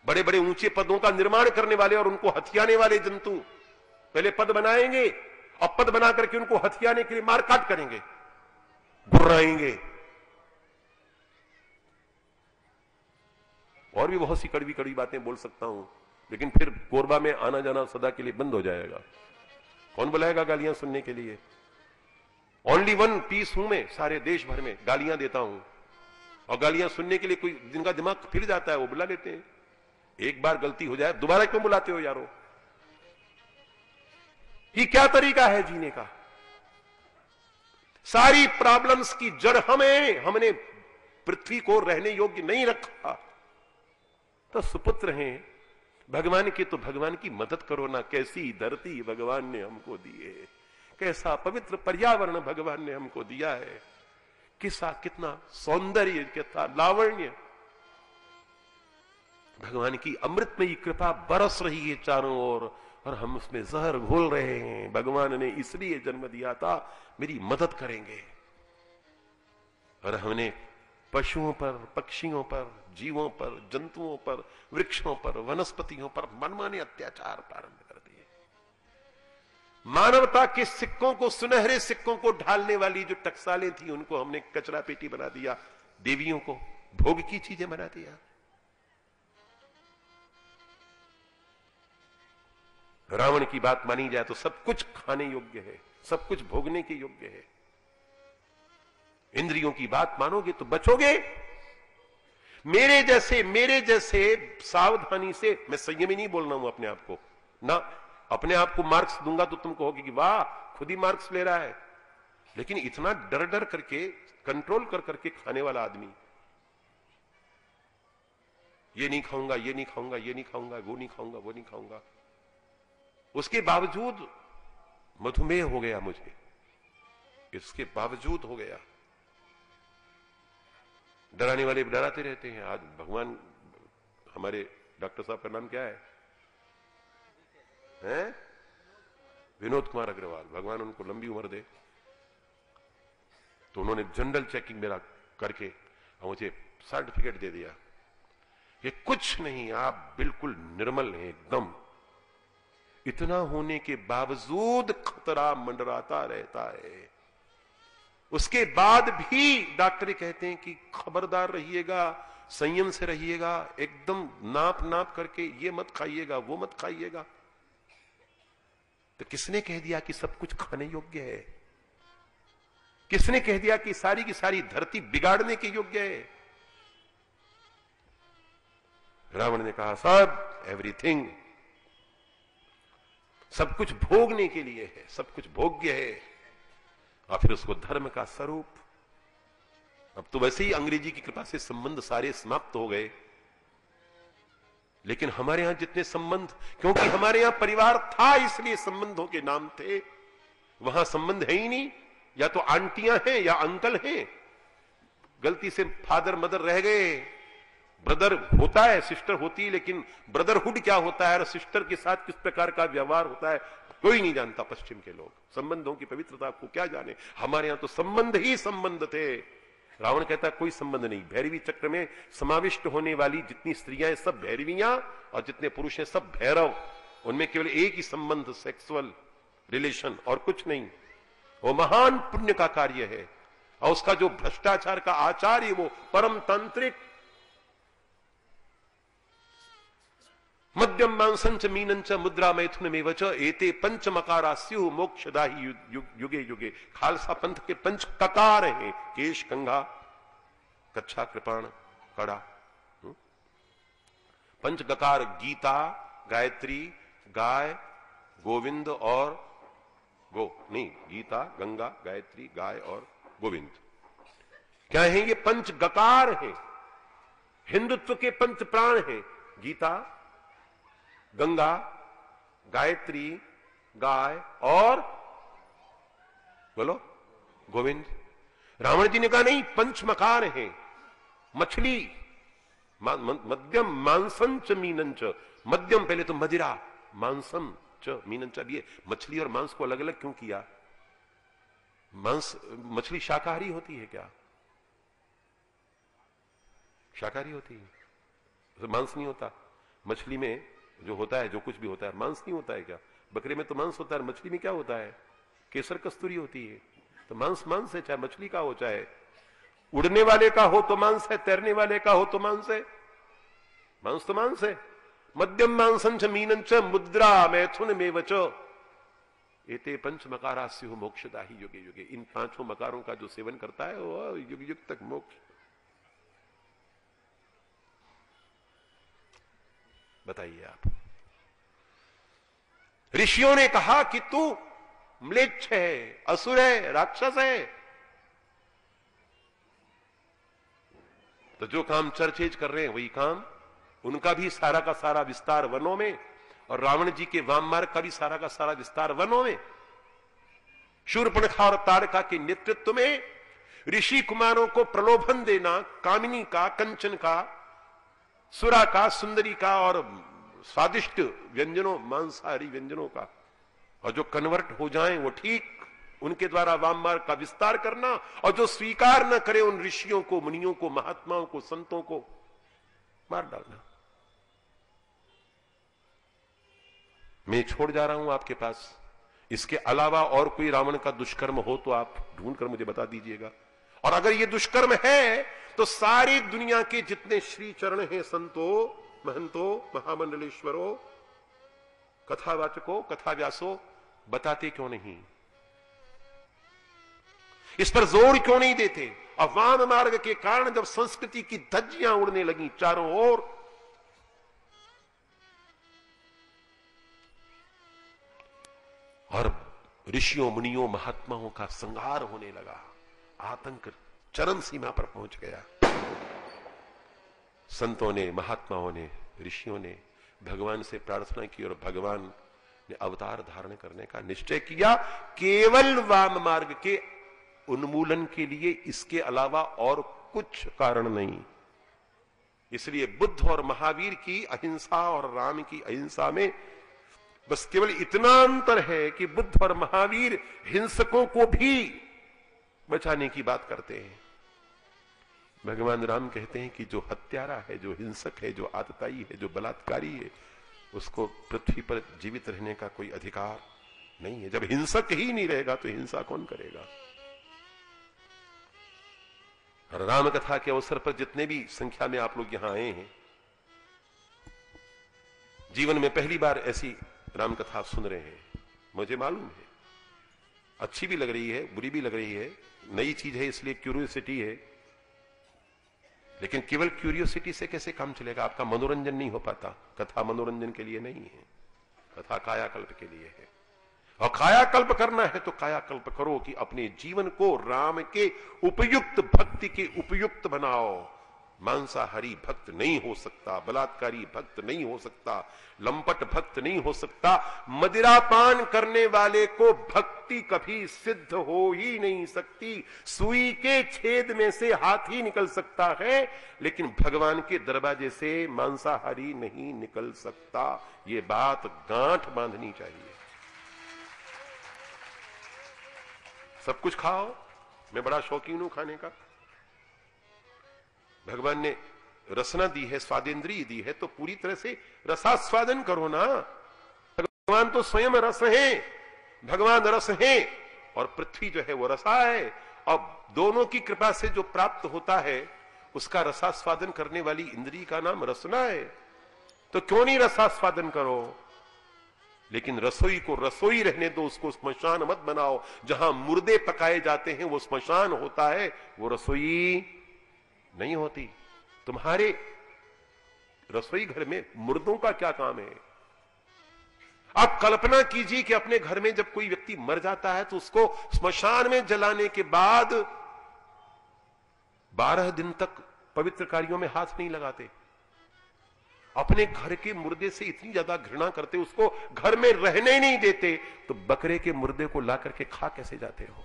बड़े बड़े ऊंचे पदों का निर्माण करने वाले और उनको हथियाने वाले जंतु। पहले पद बनाएंगे और पद बना करके उनको हथियाने के लिए मारकाट करेंगे, घुर्राएंगे, और भी बहुत सी कड़वी कड़वी बातें बोल सकता हूं, लेकिन फिर कोरबा में आना जाना सदा के लिए बंद हो जाएगा। कौन बुलाएगा गालियां सुनने के लिए? ओनली वन पीस हूं मैं, सारे देश भर में गालियां देता हूं, और गालियां सुनने के लिए कोई जिनका दिमाग फिर जाता है वो बुला लेते हैं। एक बार गलती हो जाए दोबारा क्यों बुलाते हो यारो? ये क्या तरीका है जीने का? सारी प्रॉब्लम्स की जड़ हमने पृथ्वी को रहने योग्य नहीं रखा। तो सुपुत्र हैं भगवान के, तो भगवान की मदद करो ना। कैसी धरती भगवान ने हमको दी है, कैसा पवित्र पर्यावरण भगवान ने हमको दिया है, कितना सौंदर्य, कितना लावण्य। भगवान की अमृतमयी कृपा बरस रही है चारों ओर, और हम उसमें जहर घोल रहे हैं। भगवान ने इसलिए जन्म दिया था, मेरी मदद करेंगे। और हमने पशुओं पर, पक्षियों पर, जीवों पर, जंतुओं पर, वृक्षों पर, वनस्पतियों पर मनमाने अत्याचार प्रारंभ कर दिए। मानवता के सिक्कों को, सुनहरे सिक्कों को ढालने वाली जो टकसालें थी, उनको हमने कचरा पेटी बना दिया। देवियों को भोग की चीजें बना दिया। रावण की बात मानी जाए तो सब कुछ खाने योग्य है, सब कुछ भोगने के योग्य है। इंद्रियों की बात मानोगे तो बचोगे। मेरे जैसे सावधानी से, मैं संयमी नहीं बोल रहा हूं अपने आप को ना, अपने आप को मार्क्स दूंगा तो तुम कहोगे कि वाह खुद ही मार्क्स ले रहा है। लेकिन इतना डर डर करके, कंट्रोल कर करके खाने वाला आदमी, ये नहीं खाऊंगा, ये नहीं खाऊंगा, ये नहीं खाऊंगा, वो नहीं खाऊंगा, वो नहीं खाऊंगा, उसके बावजूद मधुमेह हो गया मुझे, इसके बावजूद हो गया। डराने वाले डराते रहते हैं। आज भगवान, हमारे डॉक्टर साहब का नाम क्या है? विनोद कुमार अग्रवाल, भगवान उनको लंबी उम्र दे। तो उन्होंने जनरल चेकिंग मेरा करके मुझे सर्टिफिकेट दे दिया, ये कुछ नहीं, आप बिल्कुल निर्मल हैं एकदम। इतना होने के बावजूद खतरा मंडराता रहता है। उसके बाद भी डॉक्टर कहते हैं कि खबरदार रहिएगा, संयम से रहिएगा, एकदम नाप नाप करके, ये मत खाइएगा, वो मत खाइएगा। तो किसने कह दिया कि सब कुछ खाने योग्य है? किसने कह दिया कि सारी की सारी धरती बिगाड़ने के योग्य है? रावण ने कहा सब, एवरीथिंग, सब कुछ भोगने के लिए है, सब कुछ भोग्य है। और फिर उसको धर्म का स्वरूप। अब तो वैसे ही अंग्रेजी की कृपा से संबंध सारे समाप्त हो गए, लेकिन हमारे यहां जितने संबंध, क्योंकि हमारे यहां परिवार था इसलिए संबंधों के नाम थे, वहां संबंध है ही नहीं। या तो आंटियां हैं या अंकल हैं, गलती से फादर मदर रह गए। ब्रदर होता है, सिस्टर होती है, लेकिन ब्रदरहुड क्या होता है और सिस्टर के साथ किस प्रकार का व्यवहार होता है कोई नहीं जानता। पश्चिम के लोग संबंधों की पवित्रता को क्या जाने। हमारे यहां तो संबंध ही संबंध थे। रावण कहता है कोई संबंध नहीं। भैरवी चक्र में समाविष्ट होने वाली जितनी स्त्रियां हैं सब भैरवियां, और जितने पुरुष हैं सब भैरव। उनमें केवल एक ही संबंध, सेक्सुअल रिलेशन, और कुछ नहीं। वो महान पुण्य का कार्य है। और उसका जो भ्रष्टाचार का आचार है वो परम तांत्रिक। मध्यम मांसंच मीनंच मुद्रा मैथुन में वच एते पंच मकारा स्यु मोक्षदाही युगे युगे। खालसा पंथ के पंच ककार हैं, केश, कंघा, कच्छा, कृपाण, कड़ा। पंच ककार गीता, गायत्री, गाय, गोविंद और गो नहीं, गीता, गंगा, गायत्री, गाय और गोविंद। क्या है ये? पंच गकार हैं, हिंदुत्व के पंच प्राण हैं। गीता, गंगा, गायत्री, गाय और बोलो गोविंद। रावण जी ने कहा नहीं, पंच मकार हैं। मछली, मध्यम मांसम च मीनंच। मध्यम पहले तो मदिरा, मांसम च मीनंच। अब ये मछली और मांस को अलग अलग क्यों किया? मांस, मछली शाकाहारी होती है क्या? शाकाहारी होती है, तो मांस नहीं होता। मछली में जो होता है, जो कुछ भी होता है, मांस नहीं होता है क्या? बकरे में तो मांस होता है, मछली में क्या होता है? केसर कस्तूरी होती है। तो मांस मांस है, चाहे मछली का हो, चाहे उड़ने वाले का हो तो मांस है, तैरने वाले का हो तो मांस है। मांस तो मांस है। मध्यम मांसंच मीनंच मुद्रा मैथुन में वच एते पंच मकारास्य हो मोक्षदा ही युगे युगे। इन पांचों मकारों का जो सेवन करता है वो युग युग तक मोक्ष। बताइए आप। ऋषियों ने कहा कि तू म्लेच्छ है, असुर है, राक्षस है। तो जो काम चर्चेज कर रहे हैं वही काम, उनका भी सारा का सारा विस्तार वनों में, और रावण जी के वाम मार्ग का भी सारा का सारा विस्तार वनों में। शूर्पणखा और ताड़का के नेतृत्व में ऋषि कुमारों को प्रलोभन देना, कामिनी का, कंचन का, सुरा का, सुंदरी का और स्वादिष्ट व्यंजनों, मांसाहारी व्यंजनों का, और जो कन्वर्ट हो जाएं वो ठीक, उनके द्वारा वाम मार्ग का विस्तार करना, और जो स्वीकार न करे उन ऋषियों को, मुनियों को, महात्माओं को, संतों को मार डालना। मैं छोड़ जा रहा हूं आपके पास, इसके अलावा और कोई रावण का दुष्कर्म हो तो आप ढूंढ कर मुझे बता दीजिएगा। और अगर ये दुष्कर्म है तो सारी दुनिया के जितने श्री चरण हैं, संतो, महंतो, महामंडलेश्वरों, कथावाचकों, कथाव्यासों, बताते क्यों नहीं? इस पर जोर क्यों नहीं देते? और वाम मार्ग के कारण जब संस्कृति की धज्जियां उड़ने लगी चारों ओर, और ऋषियों, मुनियों, महात्माओं का संहार होने लगा, आतंक चरम सीमा पर पहुंच गया। संतों ने, महात्माओं ने, ऋषियों ने भगवान से प्रार्थना की और भगवान ने अवतार धारण करने का निश्चय किया, केवल वाम मार्ग के उन्मूलन के लिए, इसके अलावा और कुछ कारण नहीं। इसलिए बुद्ध और महावीर की अहिंसा और राम की अहिंसा में बस केवल इतना अंतर है कि बुद्ध और महावीर हिंसकों को भी बचाने की बात करते हैं। भगवान राम कहते हैं कि जो हत्यारा है, जो हिंसक है, जो आतताई है, जो बलात्कारी है, उसको पृथ्वी पर जीवित रहने का कोई अधिकार नहीं है। जब हिंसक ही नहीं रहेगा तो हिंसा कौन करेगा? और राम कथा के अवसर पर जितने भी संख्या में आप लोग यहां आए हैं, जीवन में पहली बार ऐसी राम कथा सुन रहे हैं, मुझे मालूम है, अच्छी भी लग रही है, बुरी भी लग रही है, नई चीज है इसलिए क्यूरियोसिटी है, लेकिन केवल क्यूरियोसिटी से कैसे काम चलेगा? आपका मनोरंजन नहीं हो पाता। कथा मनोरंजन के लिए नहीं है, कथा कायाकल्प के लिए है। और कायाकल्प करना है तो कायाकल्प करो कि अपने जीवन को राम के उपयुक्त, भक्ति के उपयुक्त बनाओ। मांसाहारी भक्त नहीं हो सकता, बलात्कारी भक्त नहीं हो सकता, लंपट भक्त नहीं हो सकता, मदिरापान करने वाले को भक्ति कभी सिद्ध हो ही नहीं सकती। सुई के छेद में से हाथी निकल सकता है, लेकिन भगवान के दरवाजे से मांसाहारी नहीं निकल सकता। ये बात गांठ बांधनी चाहिए। सब कुछ खाओ, मैं बड़ा शौकीन हूं खाने का। भगवान ने रसना दी है, स्वादेंद्रिय दी है, तो पूरी तरह से रसास्वादन करो ना। भगवान तो स्वयं रस है, भगवान रस है और पृथ्वी जो है वो रसा है। अब दोनों की कृपा से जो प्राप्त होता है उसका रसास्वादन करने वाली इंद्रिय का नाम रसना है। तो क्यों नहीं रसास्वादन करो? लेकिन रसोई को रसोई रहने दो, उसको स्मशान मत बनाओ। जहां मुर्दे पकाए जाते हैं वो स्मशान होता है, वो रसोई नहीं होती। तुम्हारे रसोई घर में मुर्दों का क्या काम है? आप कल्पना कीजिए कि अपने घर में जब कोई व्यक्ति मर जाता है तो उसको स्मशान में जलाने के बाद 12 दिन तक पवित्र कार्यों में हाथ नहीं लगाते। अपने घर के मुर्दे से इतनी ज्यादा घृणा करते, उसको घर में रहने नहीं देते, तो बकरे के मुर्दे को ला करके खा कैसे जाते हो?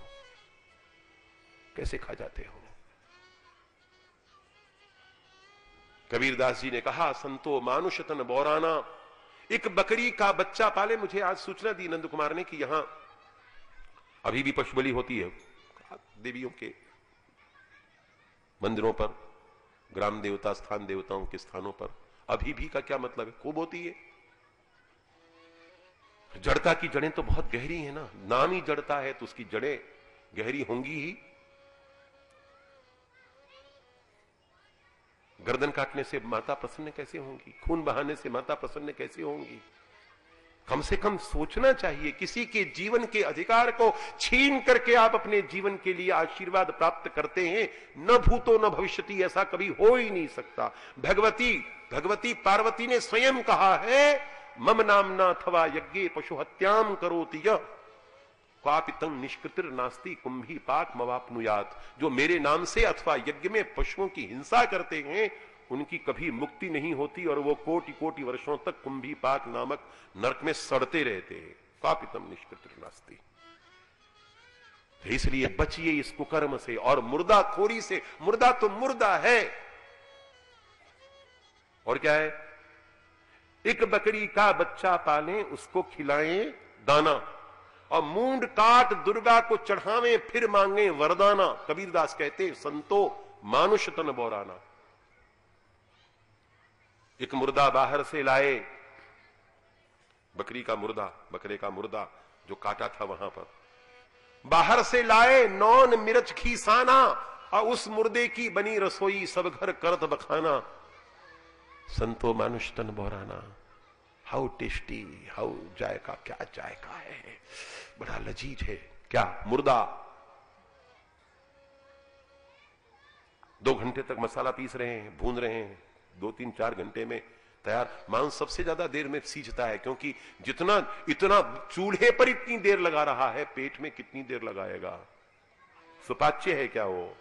कैसे खा जाते हो? कबीरदास जी ने कहा, संतो मानुष तन बौराना। एक बकरी का बच्चा पाले। मुझे आज सूचना दी नंद कुमार ने कि यहां अभी भी पशु बलि होती है देवियों के मंदिरों पर, ग्राम देवता, स्थान देवताओं के स्थानों पर। अभी भी का क्या मतलब है? खूब होती है। जड़ता की जड़ें तो बहुत गहरी है ना, नाम ही जड़ता है तो उसकी जड़ें गहरी होंगी ही। गर्दन काटने से माता प्रसन्न कैसे होंगी? खून बहाने से माता प्रसन्न कैसे होंगी? कम से कम सोचना चाहिए। किसी के जीवन के अधिकार को छीन करके आप अपने जीवन के लिए आशीर्वाद प्राप्त करते हैं। न भूतो न भविष्यति, ऐसा कभी हो ही नहीं सकता। भगवती पार्वती ने स्वयं कहा है, मम नामना अथवा यज्ञे पशु हत्याम करोति यः क्वापितं निष्कृतिर नास्ति कुंभी पाक मवाप्नुयात। जो मेरे नाम से अथवा यज्ञ में पशुओं की हिंसा करते हैं उनकी कभी मुक्ति नहीं होती और वो कोटि कोटि वर्षों तक कुंभी पाक नामक नरक में सड़ते रहते हैं। क्वापितं निष्कृतिर नास्ति। इसलिए बचिए इस कुकर्म से और मुर्दाखोरी से। मुर्दा तो मुर्दा है। और क्या है? एक बकरी का बच्चा पालें, उसको खिलाएं दाना, और मूंड काट दुर्गा को चढ़ावें, फिर मांगे वरदाना। कबीरदास कहते, संतो मानुष तन बोराना। एक मुर्दा बाहर से लाए, बकरी का मुर्दा, बकरे का मुर्दा जो काटा था वहां पर, बाहर से लाए, नौन मिर्च खीसाना, और उस मुर्दे की बनी रसोई सब घर करत बखाना। संतो मानुष तन बोराना। हाउ टेस्टी, हाउ जायका, क्या जायका है, बड़ा लजीज है। क्या मुर्दा? 2 घंटे तक मसाला पीस रहे हैं, भून रहे हैं, 2-3-4 घंटे में तैयार। मांस सबसे ज्यादा देर में सीझता है, क्योंकि जितना इतना चूल्हे पर इतनी देर लगा रहा है, पेट में कितनी देर लगाएगा? सुपाच्य है क्या वो?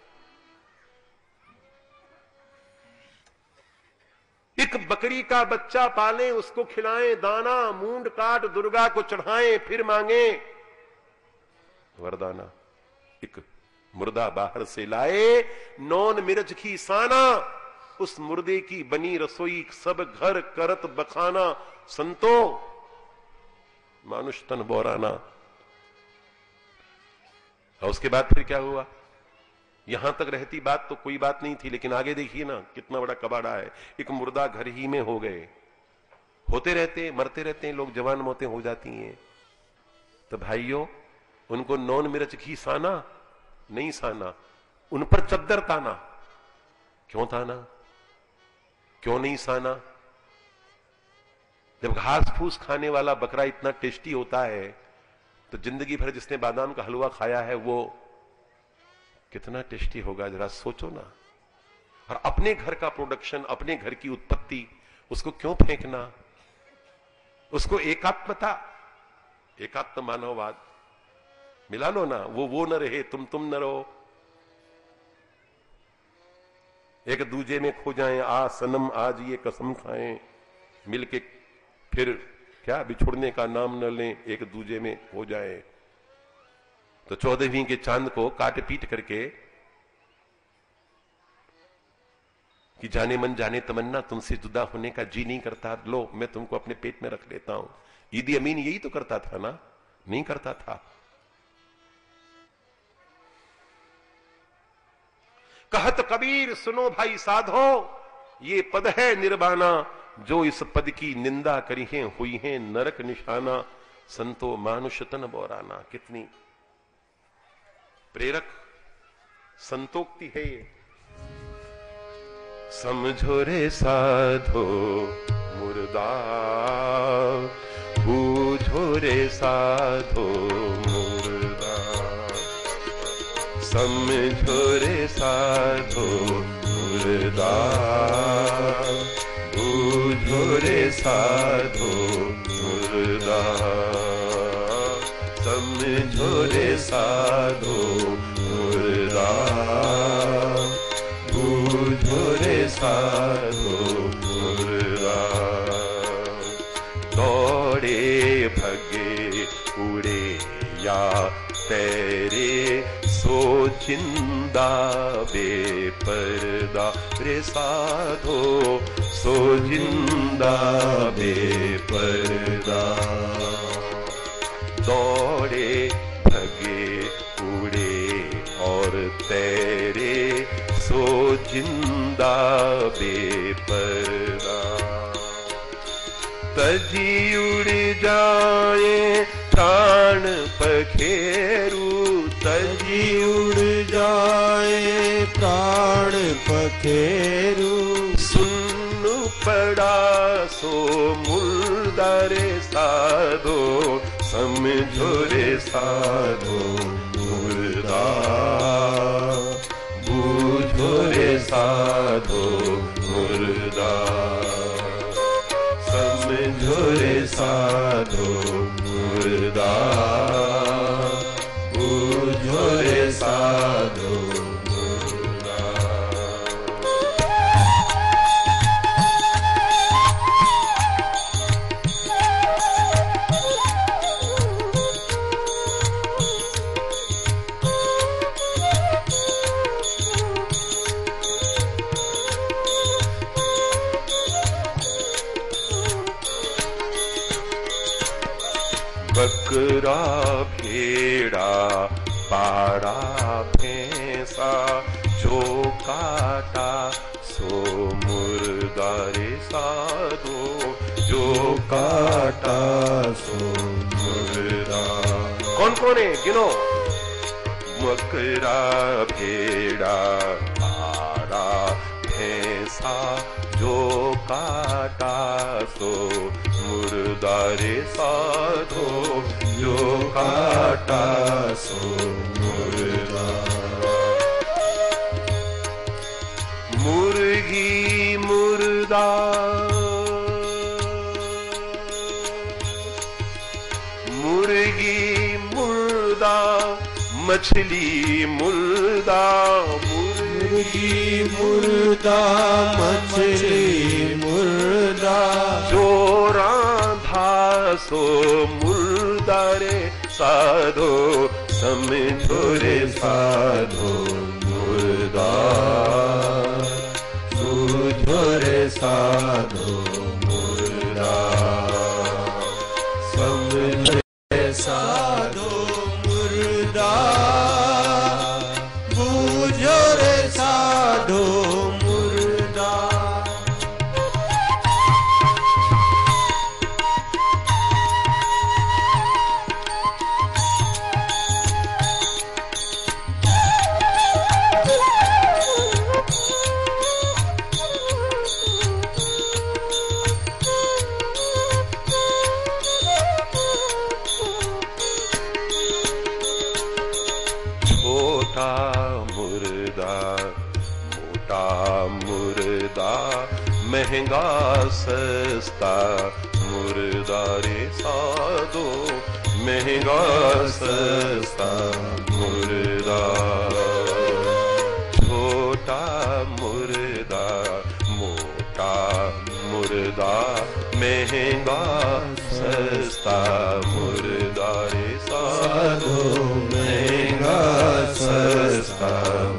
एक बकरी का बच्चा पालें, उसको खिलाएं दाना, मूंड काट दुर्गा को चढ़ाएं, फिर मांगे वरदाना। एक मुर्दा बाहर से लाए, नौन मिर्च खीसाना, उस मुर्दे की बनी रसोई सब घर करत बखाना। संतो मानुष तन बोराना। और उसके बाद फिर क्या हुआ? यहां तक रहती बात तो कोई बात नहीं थी, लेकिन आगे देखिए ना कितना बड़ा कबाड़ा है। एक मुर्दा घर ही में हो गए, होते रहते, मरते रहते हैं लोग, जवान मौतें हो जाती हैं। तो भाइयों, उनको नॉन मिर्च घी साना नहीं साना, उन पर चद्दर ताना। क्यों ताना? क्यों नहीं साना? जब घास फूस खाने वाला बकरा इतना टेस्टी होता है, तो जिंदगी भर जिसने बादाम का हलवा खाया है वो कितना टेस्टी होगा, जरा सोचो ना। और अपने घर का प्रोडक्शन, अपने घर की उत्पत्ति, उसको क्यों फेंकना? उसको एकात्मता, एकात्म मानववाद मिला लो ना। वो न रहे, तुम न रहो, एक दूजे में खो जाएं। आ सनम आज ये कसम खाएं, मिलके फिर क्या बिछुड़ने का नाम न लें, एक दूजे में हो जाए। तो 14वीं के चांद को काट पीट करके कि जाने मन जाने तमन्ना, तुमसे जुदा होने का जी नहीं करता, लो मैं तुमको अपने पेट में रख लेता हूं। ईदी अमीन यही तो करता था ना? नहीं करता था? कहत कबीर सुनो भाई साधो, ये पद है निर्वाणा, जो इस पद की निंदा करी है हुई है नरक निशाना। संतो मानुष तन बोराना। कितनी प्रेरक संतोक्ति है ये। समझो रे साधो मुर्दा, बूझो रे साधो मुर्दा, समझो रे साधो मुर्दा, बूझो रे साधो मुर्दा, समझो रे साधो मुर्दा, बूझो रे साधो मुर्दा। दौड़े भगे उड़े या तेरे, सो जिंदा बेपर्दा रे साधो, सो जिंदा बेपर्दा। दौड़े भगे उड़े और तेरे, सो जिंदा बेपर्दा। तजी उड़ जाए प्राण पखेरु, तजी उड़ जाए प्राण प्राण पखेरु। सुन पड़ा सो मुर्दा रे साधो, समझो रे साधो मुर्दा, बूझो रे साधो मुर्दा, समझो रे साधो मुर्दा, बूझो रे साधो मुर्दा। बकरा भेड़ा पाड़ा भैंसा, जो काटा सो मुर्दा रे साधो, जो काटा सो मुर्दा। कौन कौन है गिनो? बकरा भेड़ा पाड़ा भैंसा, जो काटा सो मुर्दा रे साधो, जो काटा सो मुर्दा। मुर्गी मुर्दा, मुर्गी मुर्दा, मछली मुर्दा, मुर्गी मुर्दा, मछली मुर्दा, जो रांधा सो मुर्दा रे साधो, समझो रे साधो मुर्दा, सूझो रे साधो मुर्दा, समझो रे साधो मुर्दा, बूझो रे साधो मुर्दा। छोटा मुर्दा मोटा मुर्दा, महंगा सस्ता मुर्दा रे साधो, महंगा सस्ता मुर्दा। छोटा मुर्दा मोटा मुर्दा, महंगा सस्ता मुर्दा रे साधो, महंगा सस्ता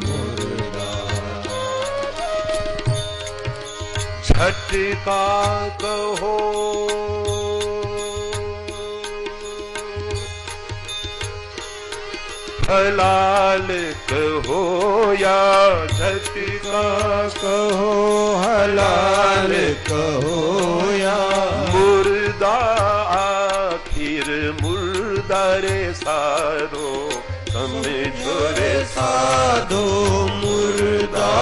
मुर्दा। झटका कहो हलाल कहो, या झटका कहो हलाल कहो, या मुर्दा आखिर मुर्दा रे साधो, समझो रे साधो मुर्दा,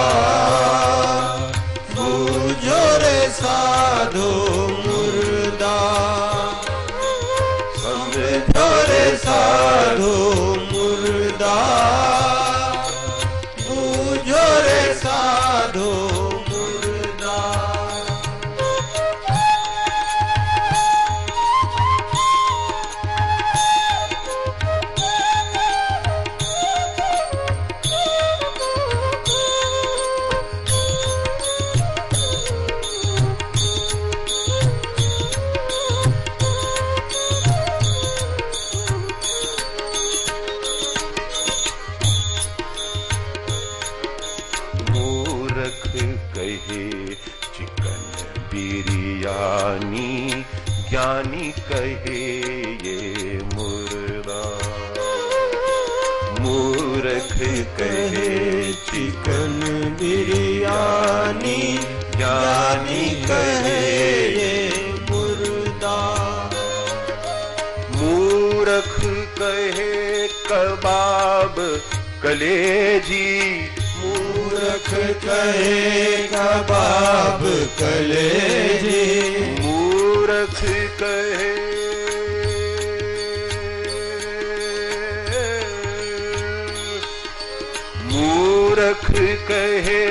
बूझो रे साधो मुर्दा, समझो रे साधो मुर्दा, बूझो रे साधो मुर्दा। कहे चिकन बिरयानी, ज्ञानी कहे ये मुर्दा। मूर्ख कहे चिकन बिरयानी, ज्ञानी कहे ये मुर्दा। मूर्ख कहे कबाब कलेजी, मूर्ख कहे कबाब कलेजी, मूर्ख कहे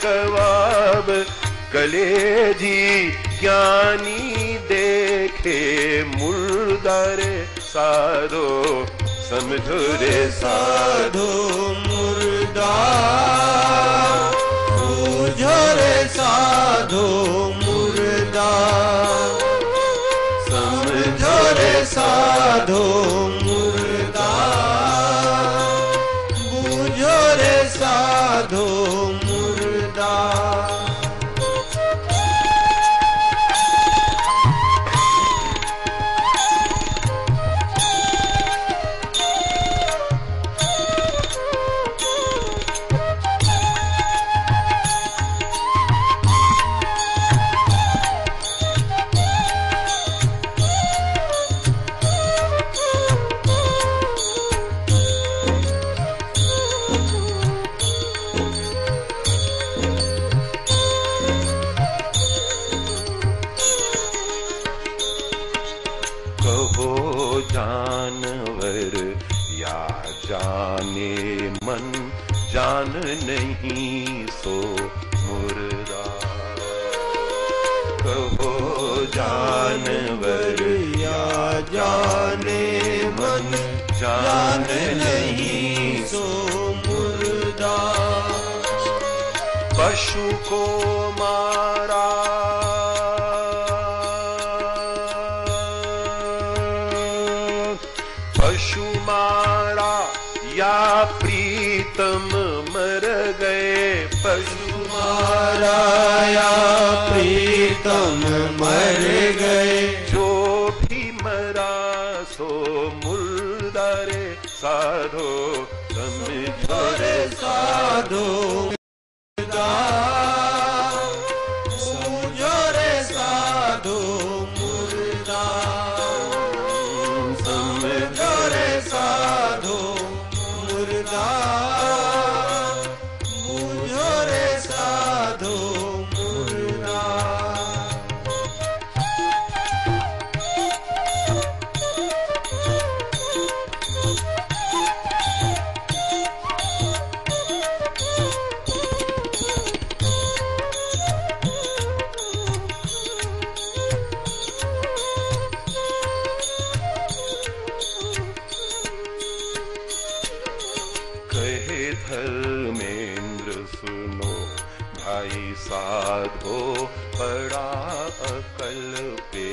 कबाब कलेजी, ज्ञानी देखे मुर्दारे साधो, समझो रे साधो मुर्दा, बूझो रे साधो मुर्दा, समझो रे साधो मुर्दा, बूझो रे साधो मुर्दा। जानवर या जाने मन, जान नहीं सो मुर्दा। कहो जानवर या जाने मन, जान नहीं सो मुर्दा। पशु को मारा या प्रीतम मर गए, पशु मारा या प्रीतम मर गए, जो भी मरा सो मुर्दारे साधो, समझो रे साधो मुर्दा, समझो रे साधो मुर्दा, समझो रे साधो मुर्दा, बूझो रे साधो मुर्दा। धर्मेंद्र सुनो भाई साधो, पड़ा अकल पे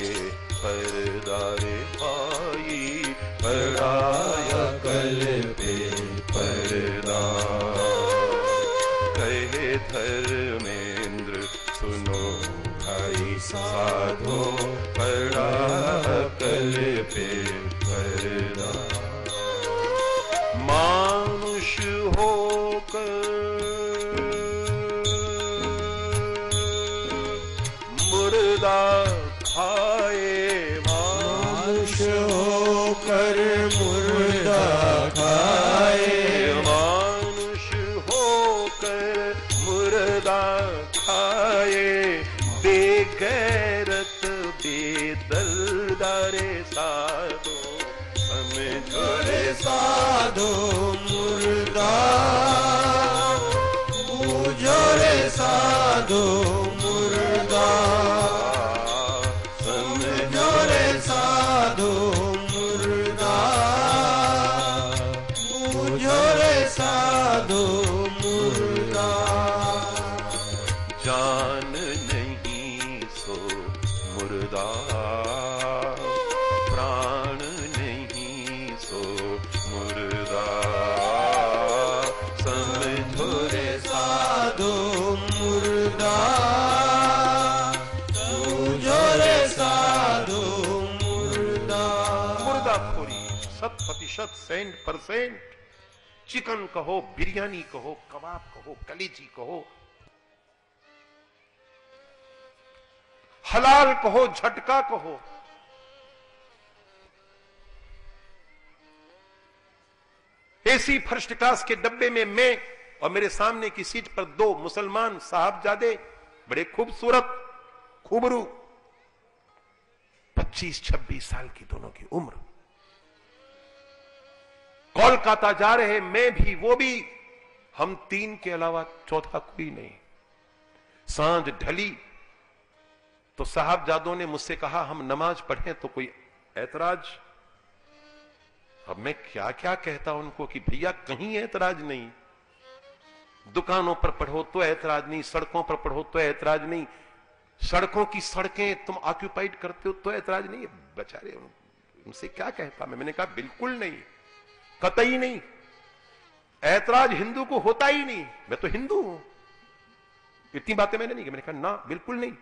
परदारे भाई, पड़ा अकल पे परदा। कहे धर्मेंद्र सुनो भाई साधो, पड़ा अकल पे परदा। मानुष होकर मुर्दा खाए, मानुष होकर मुर्दा खाए, मानुष होकर मुर्दा खाए, बेगैरत बेदलदारे साधो, समझो रे साधो मुर्दा, बूझो रे साधो मुर्दा, समझो रे साधो मुर्दा, बूझो रे साधो मुर्दा। जान नहीं सो मुर्दा, प्राण नहीं सो मुर्दा, समझो रे साधो मुर्दा, बूझो रे साधो मुर्दा। मुर्दाखोरी 100%, चिकन कहो, बिरयानी कहो, कबाब कहो, कलेजी कहो, हलाल कहो, झटका कहो, एसी फर्स्ट क्लास के डब्बे में मैं और मेरे सामने की सीट पर दो मुसलमान साहबजादे, बड़े खूबसूरत, खूबरू, 25-26 साल की दोनों की उम्र। कोलकाता जा रहे, मैं भी वो भी, हम तीन के अलावा चौथा कोई नहीं। सांझ ढली तो साहबजादों ने मुझसे कहा हम नमाज पढ़ें तो कोई ऐतराज? अब मैं क्या क्या कहता उनको कि भैया कहीं ऐतराज नहीं, दुकानों पर पढ़ो तो ऐतराज नहीं, सड़कों पर पढ़ो तो ऐतराज नहीं, सड़कों की सड़कें तुम ऑक्यूपाइड करते हो तो ऐतराज नहीं। बेचारे उनसे क्या कहता मैंने कहा बिल्कुल नहीं, कतई नहीं, ऐतराज हिंदू को होता ही नहीं, मैं तो हिंदू हूं। इतनी बातें मैंने नहीं की, मैंने कहा ना बिल्कुल नहीं।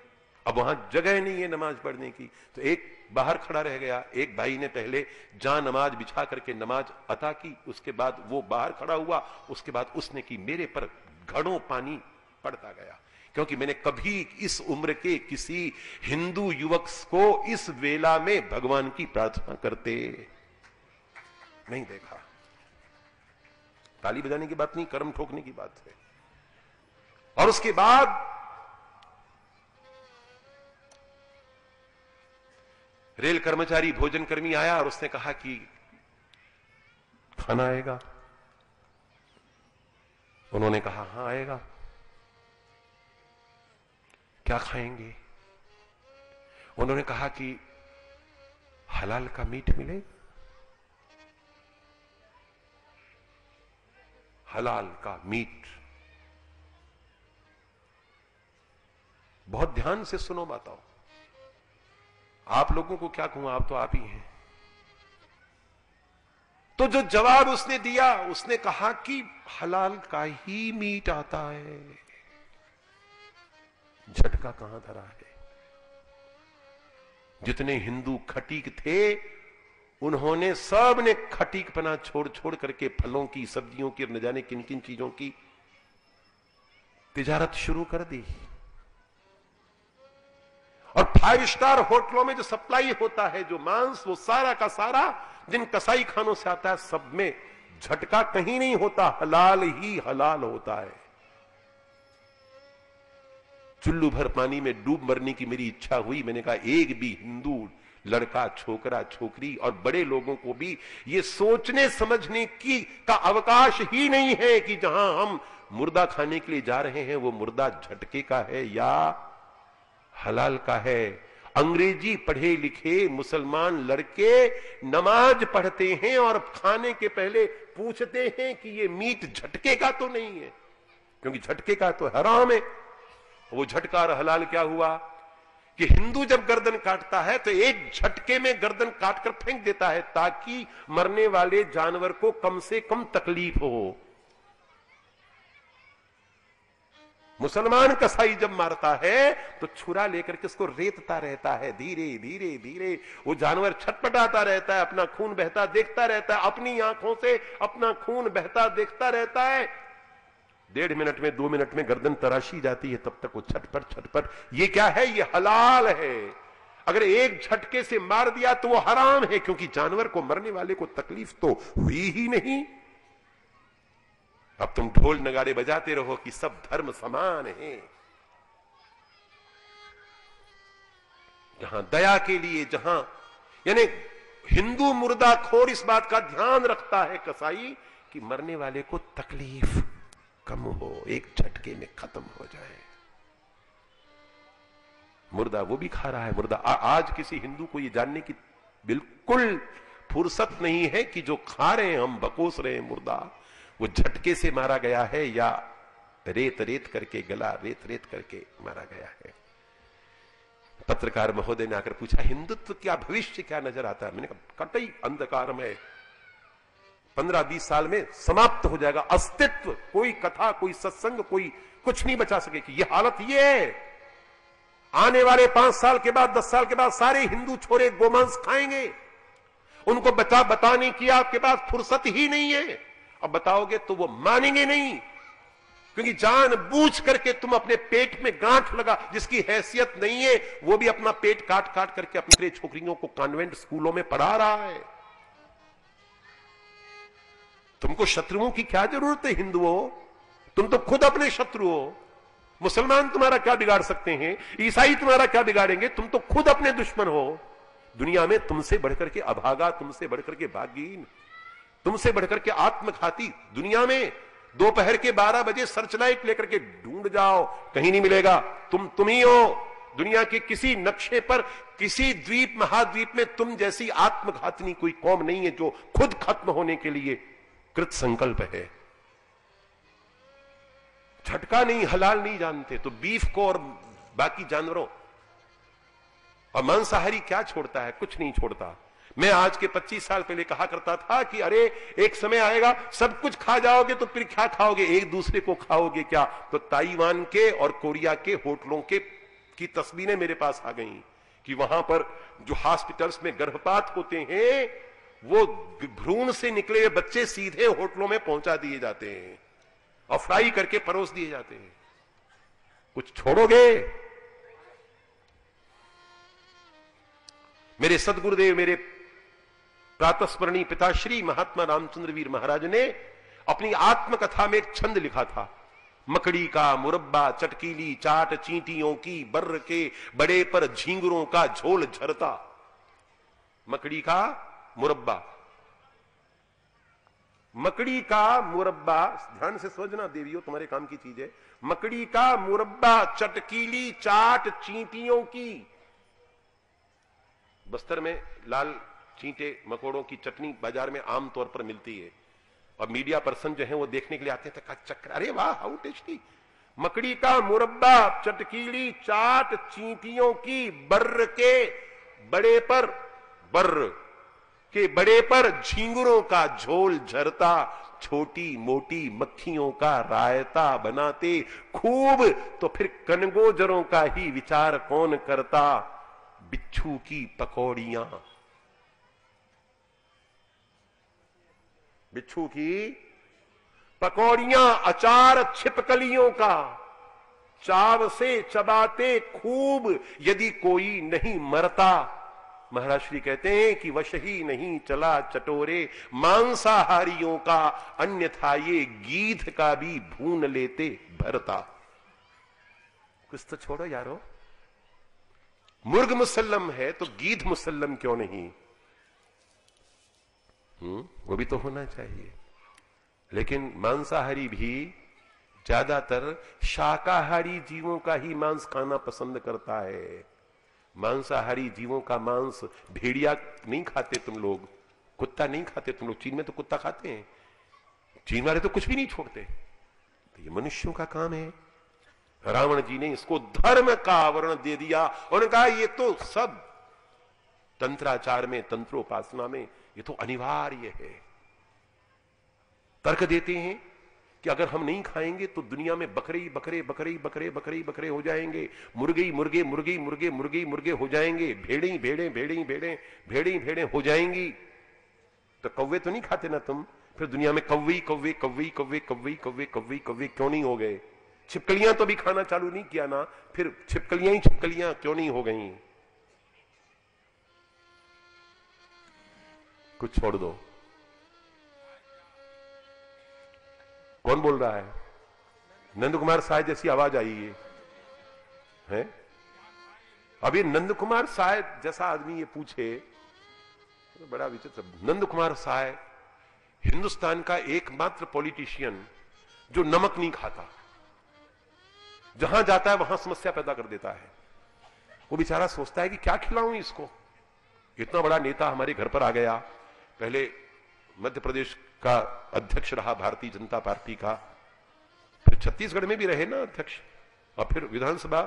अब वहां जगह नहीं है नमाज पढ़ने की, तो एक बाहर खड़ा रह गया। एक भाई ने पहले जहां नमाज बिछा करके नमाज अता की, उसके बाद वो बाहर खड़ा हुआ, उसके बाद उसने की। मेरे पर घड़ों पानी पड़ता गया, क्योंकि मैंने कभी इस उम्र के किसी हिंदू युवक को इस वेला में भगवान की प्रार्थना करते नहीं देखा। ताली बजाने की बात नहीं, कर्म ठोकने की बात है। और उसके बाद रेल कर्मचारी, भोजन कर्मी आया और उसने कहा कि खाना आएगा। उन्होंने कहा हां आएगा। क्या खाएंगे? उन्होंने कहा कि हलाल का मीट मिले। हलाल का मीट। बहुत ध्यान से सुनो बताओ, आप लोगों को क्या कहूं, आप तो आप ही हैं। तो जो जवाब उसने दिया, उसने कहा कि हलाल का ही मीट आता है। झटका कहां धरा है? जितने हिंदू खटीक थे, उन्होंने सब ने खटीकपना छोड़ छोड़ करके फलों की, सब्जियों की, न जाने किन किन चीजों की तिजारत शुरू कर दी। और 5 स्टार होटलों में जो सप्लाई होता है, जो मांस, वो सारा का सारा जिन कसाई खानों से आता है, सब में झटका कहीं नहीं होता, हलाल ही हलाल होता है। चुल्लू भर पानी में डूब मरने की मेरी इच्छा हुई। मैंने कहा एक भी हिंदू लड़का, छोकरा, छोकरी और बड़े लोगों को भी ये सोचने समझने की का अवकाश ही नहीं है कि जहां हम मुर्दा खाने के लिए जा रहे हैं, वो मुर्दा झटके का है या हलाल का है। अंग्रेजी पढ़े लिखे मुसलमान लड़के नमाज पढ़ते हैं और खाने के पहले पूछते हैं कि ये मीट झटके का तो नहीं है, क्योंकि झटके का तो हराम है। वो झटका और हलाल क्या हुआ कि हिंदू जब गर्दन काटता है तो एक झटके में गर्दन काटकर फेंक देता है, ताकि मरने वाले जानवर को कम से कम तकलीफ हो। मुसलमान कसाई जब मारता है तो छुरा लेकर के उसको रेतता रहता है, धीरे धीरे धीरे वो जानवर छटपटाता रहता है, अपना खून बहता देखता रहता है, अपनी आंखों से अपना खून बहता देखता रहता है। 1.5 मिनट में, 2 मिनट में गर्दन तराशी जाती है, तब तक वो छटपट छटपट। ये क्या है? ये हलाल है। अगर एक झटके से मार दिया तो वो हराम है, क्योंकि जानवर को, मरने वाले को तकलीफ तो हुई ही नहीं। अब तुम ढोल नगाड़े बजाते रहो कि सब धर्म समान है। जहां दया के लिए, जहां यानी हिंदू मुर्दाखोर इस बात का ध्यान रखता है कसाई कि मरने वाले को तकलीफ कम हो, एक झटके में खत्म हो जाए। मुर्दा वो भी खा रहा है। मुर्दा आज किसी हिंदू को ये जानने की बिल्कुल फुर्सत नहीं है कि जो खा रहे हैं हम, बकोस रहे हैं मुर्दा, वो झटके से मारा गया है या रेत रेत करके, गला रेत रेत करके मारा गया है। पत्रकार महोदय ने आकर पूछा हिंदुत्व क्या भविष्य क्या नजर आता है? मैंने कहा कतई अंधकार में, 15-20 साल में समाप्त हो जाएगा अस्तित्व। कोई कथा, कोई सत्संग, कोई कुछ नहीं बचा सकेगी। ये हालत ये है। आने वाले 5 साल के बाद, 10 साल के बाद सारे हिंदू छोरे गोमांस खाएंगे। उनको बताने की आपके पास फुर्सत ही नहीं है। अब बताओगे तो वो मानेंगे नहीं, क्योंकि जानबूझ करके तुम अपने पेट में गांठ लगा, जिसकी हैसियत नहीं है, वो भी अपना पेट काट काट करके अपनी छोकरियों को कॉन्वेंट स्कूलों में पढ़ा रहा है। तुमको शत्रुओं की क्या जरूरत है हिंदुओं? तुम तो खुद अपने शत्रु हो। मुसलमान तुम्हारा क्या बिगाड़ सकते हैं, ईसाई तुम्हारा क्या बिगाड़ेंगे, तुम तो खुद अपने दुश्मन हो। दुनिया में तुमसे बढ़कर के अभागा, तुमसे बढ़कर के भागीन, तुमसे बढ़कर के आत्मघाती दुनिया में दोपहर के 12 बजे सर्च लाइट लेकर के ढूंढ जाओ, कहीं नहीं मिलेगा। तुम ही हो। दुनिया के किसी नक्शे पर, किसी द्वीप महाद्वीप में तुम जैसी आत्मघातनी कोई कौम नहीं है जो खुद खत्म होने के लिए कृत संकल्प है। झटका नहीं, हलाल नहीं जानते तो बीफ को और बाकी जानवरों और मांसाहारी क्या छोड़ता है? कुछ नहीं छोड़ता। मैं आज के 25 साल पहले कहा करता था कि अरे एक समय आएगा सब कुछ खा जाओगे तो फिर क्या खाओगे, एक दूसरे को खाओगे क्या? तो ताइवान के और कोरिया के होटलों के की तस्वीरें मेरे पास आ गई कि वहां पर जो हॉस्पिटल्स में गर्भपात होते हैं वो भ्रूण से निकले हुए बच्चे सीधे होटलों में पहुंचा दिए जाते हैं और फ्राई करके परोस दिए जाते हैं। कुछ छोड़ोगे? मेरे सदगुरुदेव, मेरे प्रातस्मरणीय पिताश्री महात्मा रामचंद्र वीर महाराज ने अपनी आत्मकथा में एक छंद लिखा था, मकड़ी का मुरब्बा चटकीली चाट चींटियों की, बर्र के बड़े पर झींगुरों का झोल झरता। मकड़ी का मुरब्बा, मकड़ी का मुरब्बा, ध्यान से समझना देवियों, तुम्हारे काम की चीज है। मकड़ी का मुरब्बा चटकीली चाट चींटियों की। बस्तर में लाल चींटे मकोड़ों की चटनी बाजार में आमतौर पर मिलती है और मीडिया पर्सन जो है वो देखने के लिए आते हैं, चक्कर, अरे वाह हाउ टेस्टी। मकड़ी का मुरब्बा चटकीली चाट चींटियों की, बर्र के बड़े पर, बर्र के बड़े पर झींगुरों का झोल झरता, छोटी मोटी मक्खियों का रायता बनाते खूब, तो फिर कनगोजरों का ही विचार कौन करता। बिच्छू की पकौड़ियां, बिच्छू की पकौड़ियां, अचार छिपकलियों का, चाव से चबाते खूब, यदि कोई नहीं मरता। महाराज श्री कहते हैं कि वश ही नहीं चला चटोरे मांसाहारियों का, अन्यथा ये गीध का भी भून लेते भरता। कुछ तो छोड़ो यारो, मुर्ग मुसल्लम है तो गीध मुसल्लम क्यों नहीं? वो भी तो होना चाहिए। लेकिन मांसाहारी भी ज्यादातर शाकाहारी जीवों का ही मांस खाना पसंद करता है। मांसाहारी जीवों का मांस, भेड़िया नहीं खाते तुम लोग, कुत्ता नहीं खाते तुम लोग। चीन में तो कुत्ता खाते हैं, चीन वाले तो कुछ भी नहीं छोड़ते। तो ये मनुष्यों का काम है। रावण जी ने इसको धर्म का आवरण दे दिया और कहा ये तो सब तंत्राचार में, तंत्रोपासना में ये तो अनिवार्य है। तर्क देते हैं कि अगर हम नहीं खाएंगे तो दुनिया में बकरे ही बकरे, बकरे ही बकरे, बकरे ही बकरे हो जाएंगे, मुर्गे ही मुर्गे, मुर्गे ही मुर्गे, मुर्गे ही मुर्गे हो जाएंगे, भेड़े ही भेड़े, भेड़े ही भेड़े, भेड़े ही भेड़े हो जाएंगी। तो कौवे तो नहीं खाते ना तुम, फिर दुनिया में कौवे कौवे कौवे कौवे कौवे कौवे कौवे कौवे क्यों नहीं हो गए? छिपकलियां तो भी खाना चालू नहीं किया ना, फिर छिपकलियां ही छिपकलियां क्यों नहीं हो गई? कुछ छोड़ दो। कौन बोल रहा है? नंद कुमार साय जैसी आवाज आई है? अभी नंद कुमार साय जैसा आदमी ये पूछे तो बड़ा विचित्र। नंद कुमार साय हिंदुस्तान का एकमात्र पॉलिटिशियन जो नमक नहीं खाता, जहां जाता है वहां समस्या पैदा कर देता है। वो बेचारा सोचता है कि क्या खिलाऊं इसको। इतना बड़ा नेता हमारे घर पर आ गया, पहले मध्य प्रदेश का अध्यक्ष रहा भारतीय जनता पार्टी का, फिर छत्तीसगढ़ में भी रहे ना अध्यक्ष, और फिर विधानसभा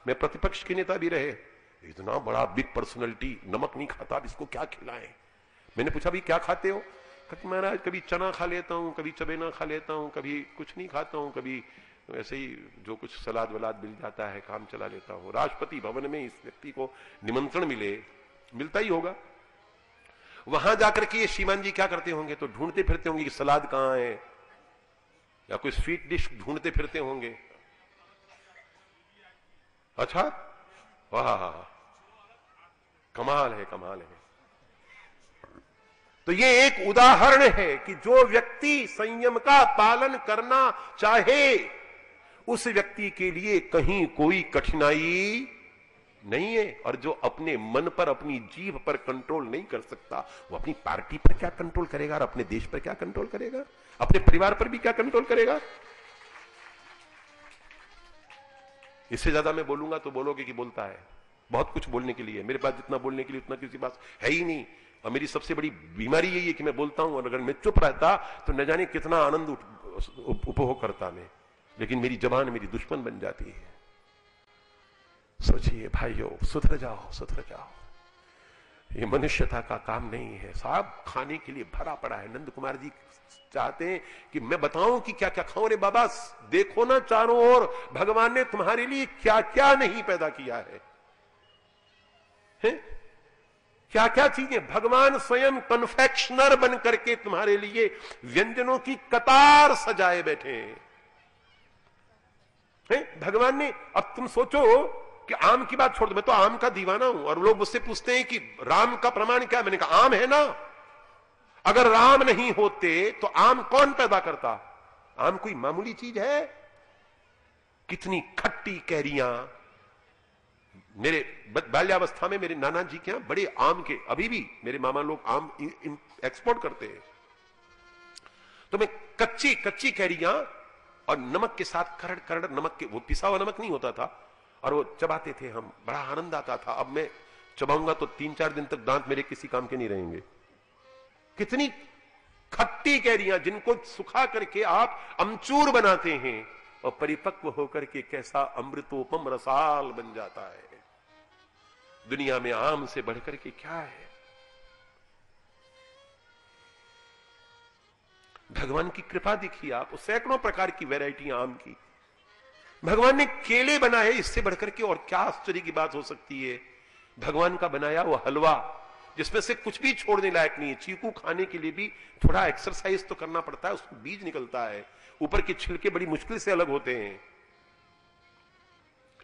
में प्रतिपक्ष के नेता भी रहे। इतना बड़ा बिग पर्सनैलिटी नमक नहीं खाता, अब इसको क्या खिलाएं? मैंने पूछा भी क्या खाते हो? कहते महाराज कभी चना खा लेता हूं, कभी चबेना खा लेता हूं, कभी कुछ नहीं खाता हूं, कभी ऐसे ही जो कुछ सलाद वलाद मिल जाता है काम चला लेता हूं। राष्ट्रपति भवन में इस व्यक्ति को निमंत्रण मिलता ही होगा, वहां जाकर के ये श्रीमान जी क्या करते होंगे? तो ढूंढते फिरते होंगे कि सलाद कहां है, या कोई स्वीट डिश ढूंढते फिरते होंगे। अच्छा, वाह, कमाल है, कमाल है। तो ये एक उदाहरण है कि जो व्यक्ति संयम का पालन करना चाहे उस व्यक्ति के लिए कहीं कोई कठिनाई नहीं है। और जो अपने मन पर, अपनी जीभ पर कंट्रोल नहीं कर सकता, वो अपनी पार्टी पर क्या कंट्रोल करेगा और अपने देश पर क्या कंट्रोल करेगा, अपने परिवार पर भी क्या कंट्रोल करेगा। इससे ज्यादा मैं बोलूंगा तो बोलोगे कि बोलता है, बहुत कुछ बोलने के लिए, मेरे पास जितना बोलने के लिए उतना किसी पास है ही नहीं। और मेरी सबसे बड़ी बीमारी यही है कि मैं बोलता हूं और अगर मैं चुप रहता तो न जाने कितना आनंद उपभोग करता मैं, लेकिन मेरी जबान मेरी दुश्मन बन जाती है। सोचिए भाइयों, सुधर जाओ, सुधर जाओ। ये मनुष्यता का काम नहीं है साहब। खाने के लिए भरा पड़ा है। नंद कुमार जी चाहते हैं कि मैं बताऊं कि क्या क्या खाऊं। रे बाबा, देखो ना चारों ओर भगवान ने तुम्हारे लिए क्या क्या नहीं पैदा किया है, क्या क्या चीजें। भगवान स्वयं कन्फेक्शनर बन करके तुम्हारे लिए व्यंजनों की कतार सजाए बैठे हैं भगवान ने। अब तुम सोचो कि आम की बात छोड़ दो, मैं तो आम का दीवाना हूं और लोग मुझसे पूछते हैं कि राम का प्रमाण क्या है। मैंने कहा आम है ना। अगर राम नहीं होते तो आम कौन पैदा करता। आम कोई मामूली चीज है। कितनी खट्टी कैरियां। मेरे बाल्यावस्था में मेरे नाना जी के यहां बड़े आम के, अभी भी मेरे मामा लोग आम एक्सपोर्ट करते हैं। तो मैं कच्ची कच्ची कैरियां और नमक के साथ करड़ करड़ नमक के, वो पिसा हुआ नमक नहीं होता था, और वो चबाते थे हम, बड़ा आनंद आता था। अब मैं चबाऊंगा तो 3-4 दिन तक दांत मेरे किसी काम के नहीं रहेंगे। कितनी खट्टी कैरियां जिनको सुखा करके आप अमचूर बनाते हैं और परिपक्व होकर के कैसा अमृतोपम रसाल बन जाता है। दुनिया में आम से बढ़कर के क्या है। भगवान की कृपा दिखिए आप, सैकड़ों प्रकार की वैरायटियां आम की। भगवान ने केले बनाए, इससे बढ़कर के और क्या आश्चर्य की बात हो सकती है। भगवान का बनाया वो हलवा जिसमें से कुछ भी छोड़ने लायक नहीं है। चीकू खाने के लिए भी थोड़ा एक्सरसाइज तो करना पड़ता है, उसको बीज निकलता है, ऊपर के छिलके बड़ी मुश्किल से अलग होते हैं।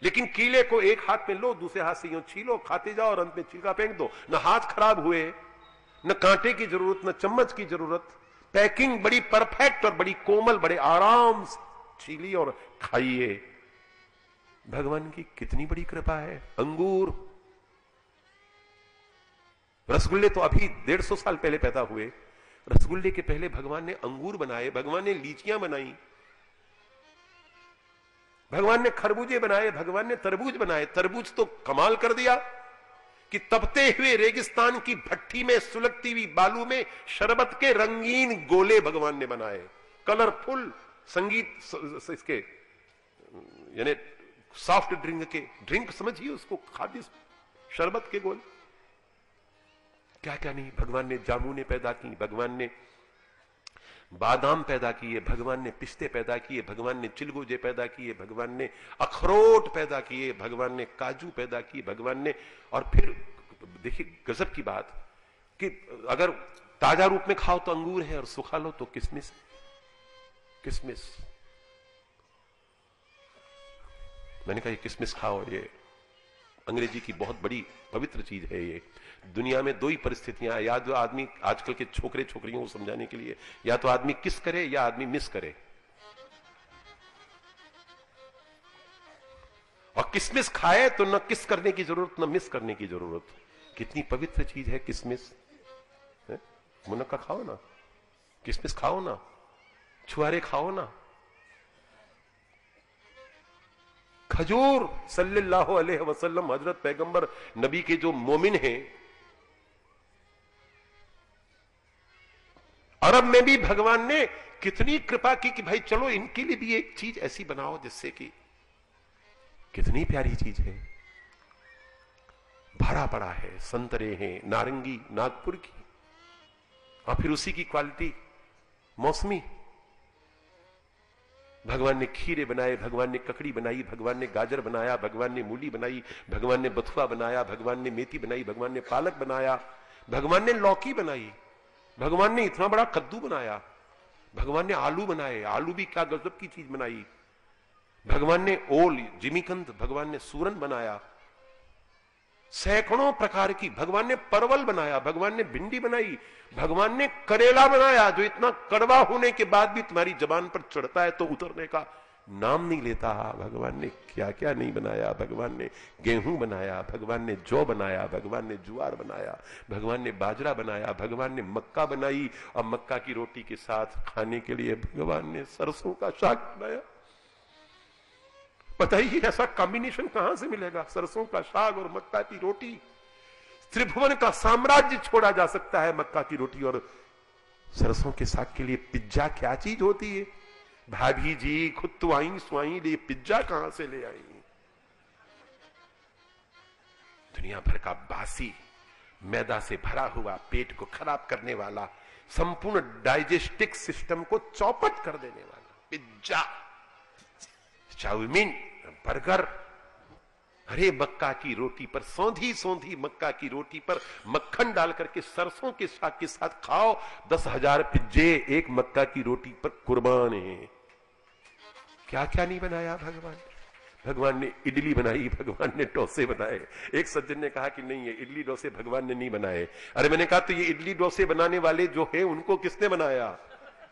लेकिन केले को एक हाथ में लो, दूसरे हाथ से यूं छीलो, खाते जाओ और अंत में छिलका फेंक दो। न हाथ खराब हुए, न कांटे की जरूरत, न चम्मच की जरूरत। पैकिंग बड़ी परफेक्ट और बड़ी कोमल, बड़े आराम से छीलिए और खाइए। भगवान की कितनी बड़ी कृपा है। अंगूर, रसगुल्ले तो अभी 150 साल पहले पैदा हुए। रसगुल्ले के पहले भगवान ने अंगूर बनाए, भगवान ने लीचियां बनाई, भगवान ने खरबूजे बनाए, भगवान ने तरबूज बनाए। तरबूज तो कमाल कर दिया कि तपते हुए रेगिस्तान की भट्टी में, सुलगती हुई बालू में शरबत के रंगीन गोले भगवान ने बनाए, कलरफुल, संगीत इसके यानी सॉफ्ट ड्रिंक के, ड्रिंक समझिए उसको, खाद्य शरबत के गोले। क्या क्या नहीं। भगवान ने जामुने पैदा की, भगवान ने बादाम पैदा किए, भगवान ने पिस्ते पैदा किए, भगवान ने चिलगोजे पैदा किए, भगवान ने अखरोट पैदा किए, भगवान ने काजू पैदा किए, भगवान ने। और फिर देखिए गजब की बात कि अगर ताजा रूप में खाओ तो अंगूर है और सुखा लो तो किशमिश। किशमिश, मैंने कहा ये किशमिश खाओ, ये अंग्रेजी की बहुत बड़ी पवित्र चीज है। ये दुनिया में दो ही परिस्थितियां हैं, या तो आदमी, आजकल के छोकरे छोकरियों को समझाने के लिए, या तो आदमी किस करे या आदमी मिस करे। और किसमिस खाए तो न किस करने की जरूरत न मिस करने की जरूरत। कितनी पवित्र चीज है किसमिस। मुनक्का खाओ ना, किसमिस खाओ ना, छुआरे खाओ ना, खजूर। सल्लल्लाहु अलैहि वसल्लम, हजरत पैगंबर नबी के जो मोमिन हैं, अरब में भी भगवान ने कितनी कृपा की कि भाई चलो इनके लिए भी एक चीज ऐसी बनाओ जिससे कि, कितनी प्यारी चीज है। भरा पड़ा है, संतरे हैं, नारंगी नागपुर की, और फिर उसी की क्वालिटी मौसमी। भगवान ने खीरे बनाए, भगवान ने ककड़ी बनाई, भगवान ने गाजर बनाया, भगवान ने मूली बनाई, भगवान ने बथुआ बनाया, भगवान ने मेथी बनाई, भगवान ने पालक बनाया, भगवान ने लौकी बनाई, भगवान ने इतना बड़ा कद्दू बनाया, भगवान ने आलू बनाए, आलू भी क्या गजब की चीज बनाई, भगवान ने ओल, जिमीकंद, भगवान ने सूरन बनाया। सैकड़ों प्रकार की, भगवान ने परवल बनाया, भगवान ने भिंडी बनाई, भगवान ने करेला बनाया जो इतना कड़वा होने के बाद भी तुम्हारी जबान पर चढ़ता है तो उतरने का नाम नहीं लेता। भगवान ने क्या क्या नहीं बनाया। भगवान ने गेहूं बनाया, भगवान ने जौ बनाया, भगवान ने ज्वार बनाया, भगवान ने बाजरा बनाया, भगवान ने मक्का बनाई, और मक्का की रोटी के साथ खाने के लिए भगवान ने सरसों का साग बनाया। बताइए ऐसा कॉम्बिनेशन कहां से मिलेगा? सरसों का साग और मक्का की रोटी। त्रिभुवन का साम्राज्य छोड़ा जा सकता है मक्का की रोटी और सरसों के साग के लिए। पिज्जा क्या चीज होती है? भाभी जी खुद तो आई स्वाई, ले पिज्जा कहां से ले आई? दुनिया भर का बासी मैदा से भरा हुआ, पेट को खराब करने वाला, संपूर्ण डाइजेस्टिक सिस्टम को चौपट कर देने वाला पिज्जा, चाउमीन, बर्गर। अरे मक्का की रोटी पर, सौंधी सौंधी मक्का की रोटी पर मक्खन डाल करके सरसों के साग के साथ खाओ। 10,000 पिज्जे एक मक्का की रोटी पर कुर्बान है। क्या क्या नहीं बनाया भगवान ने। भगवान ने इडली बनाई, भगवान ने डोसे बनाए। एक सज्जन ने कहा कि नहीं, ये इडली डोसे भगवान ने नहीं बनाए। अरे मैंने कहा तो ये इडली डोसे बनाने वाले जो है उनको किसने बनाया?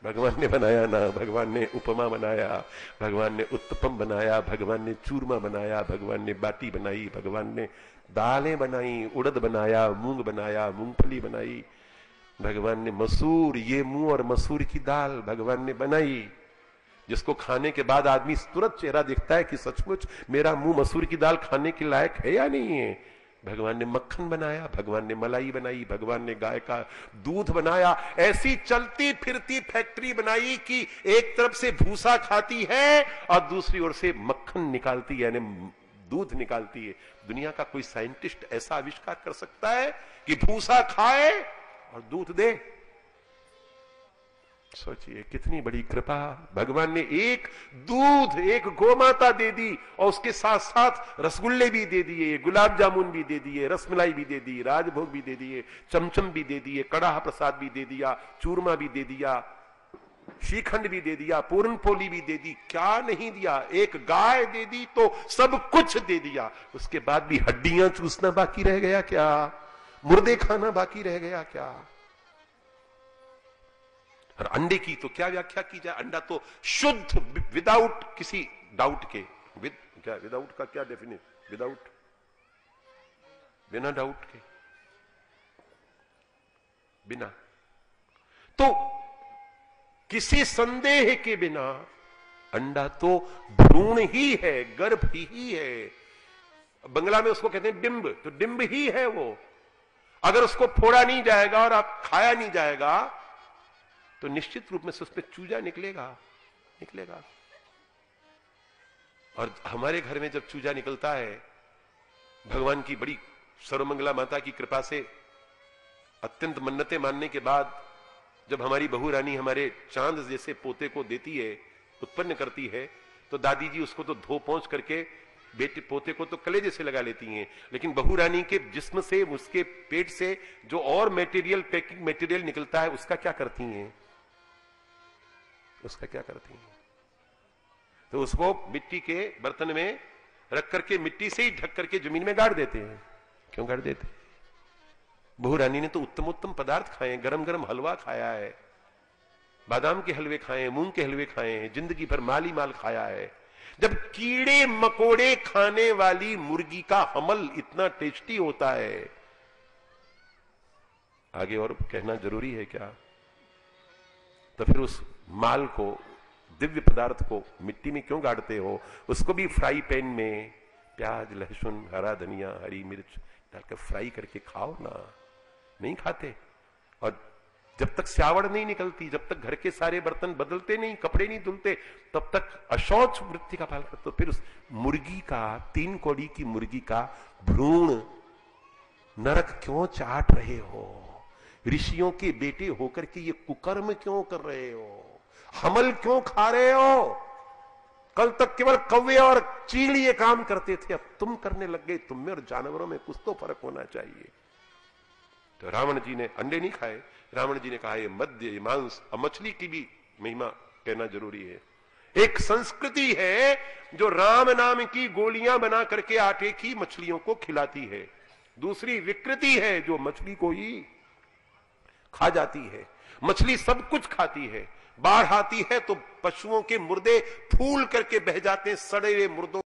भगवान ने बनाया ना। भगवान ने उपमा बनाया, भगवान ने उत्तपम बनाया, भगवान ने चूरमा बनाया, भगवान ने बाटी बनाई, भगवान ने दालें बनाई, उड़द बनाया, मूंग बनाया, मूंगफली बनाई, भगवान ने मसूर, ये मुंह और मसूर की दाल भगवान ने बनाई, जिसको खाने के बाद आदमी तुरंत चेहरा दिखता है कि सचमुच मेरा मुंह मसूर की दाल खाने के लायक है या नहीं है। भगवान ने मक्खन बनाया, भगवान ने मलाई बनाई, भगवान ने गाय का दूध बनाया। ऐसी चलती फिरती फैक्ट्री बनाई कि एक तरफ से भूसा खाती है और दूसरी ओर से मक्खन निकालती है, यानी दूध निकालती है। दुनिया का कोई साइंटिस्ट ऐसा आविष्कार कर सकता है कि भूसा खाए और दूध दे? सोचिए कितनी बड़ी कृपा। भगवान ने एक दूध, एक गोमाता दे दी और उसके साथ साथ रसगुल्ले भी दे दिए, गुलाब जामुन भी दे दिए, रसमलाई भी दे दी, राजभोग भी दे दिए, चमचम भी दे दिए, कड़ाह प्रसाद भी दे दिया, चूरमा भी दे दिया, श्रीखंड भी दे दिया, पूर्ण पोली भी दे दी। क्या नहीं दिया? एक गाय दे दी तो सब कुछ दे दिया। उसके बाद भी हड्डियां चूसना बाकी रह गया क्या? मुर्दे खाना बाकी रह गया क्या? और अंडे की तो क्या व्याख्या की जाए? अंडा तो शुद्ध, विदाउट किसी डाउट के। क्या विदाउट का क्या डेफिनेशन? विदाउट, बिना डाउट के, बिना, तो किसी संदेह के बिना अंडा तो भ्रूण ही है, गर्भ ही है। बंगला में उसको कहते हैं डिंब, तो डिंब ही है वो। अगर उसको फोड़ा नहीं जाएगा और आप खाया नहीं जाएगा तो निश्चित रूप में से उसमें चूजा निकलेगा। और हमारे घर में जब चूजा निकलता है, भगवान की बड़ी सर्वमंगला माता की कृपा से अत्यंत मन्नतें मानने के बाद जब हमारी बहू रानी हमारे चांद जैसे पोते को देती है, उत्पन्न करती है, तो दादी जी उसको तो धो पोंछ करके बेटे पोते को तो कलेजे से लगा लेती हैं, लेकिन बहू रानी के जिस्म से, उसके पेट से जो और मटेरियल, पैकिंग मटेरियल निकलता है, उसका क्या करती हैं? तो उसको मिट्टी के बर्तन में रख करके मिट्टी से ही ढक करके जमीन में गाड़ देते हैं। क्यों गाड़ देते हैं? बहू रानी ने तो उत्तम उत्तम पदार्थ खाए, गरम गरम हलवा खाया है, बादाम के हलवे खाए, मूंग के हलवे खाए हैं, जिंदगी भर माल ही माल खाया है। जब कीड़े मकोड़े खाने वाली मुर्गी का हमल इतना टेस्टी होता है, आगे और कहना जरूरी है क्या? तो फिर उस माल को, दिव्य पदार्थ को मिट्टी में क्यों गाड़ते हो? उसको भी फ्राई पैन में प्याज, लहसुन, हरा धनिया, हरी मिर्च डालकर फ्राई करके खाओ ना। नहीं खाते। और जब तक स्यावड़ नहीं निकलती, जब तक घर के सारे बर्तन बदलते नहीं, कपड़े नहीं धुलते, तब तक अशौच वृत्ति का पालन करते। तो फिर उस मुर्गी का, 3 कौड़ी की मुर्गी का भ्रूण नरक क्यों चाट रहे हो? ऋषियों के बेटे होकर के ये कुकर्म क्यों कर रहे हो? हमल क्यों खा रहे हो? कल तक केवल कौवे और चील ये काम करते थे, अब तुम करने लग गए। तुम में और जानवरों में कुछ तो फर्क होना चाहिए। तो रावण जी ने अंडे नहीं खाए। रावण जी ने कहा ये मद्य, ये मांस, और मछली की भी महिमा कहना जरूरी है। एक संस्कृति है जो राम नाम की गोलियां बना करके आटे की मछलियों को खिलाती है। दूसरी विकृति है जो मछली को ही खा जाती है। मछली सब कुछ खाती है। बाढ़ आती है तो पशुओं के मुर्दे फूल करके बह जाते हैं, सड़े हुए मुर्दों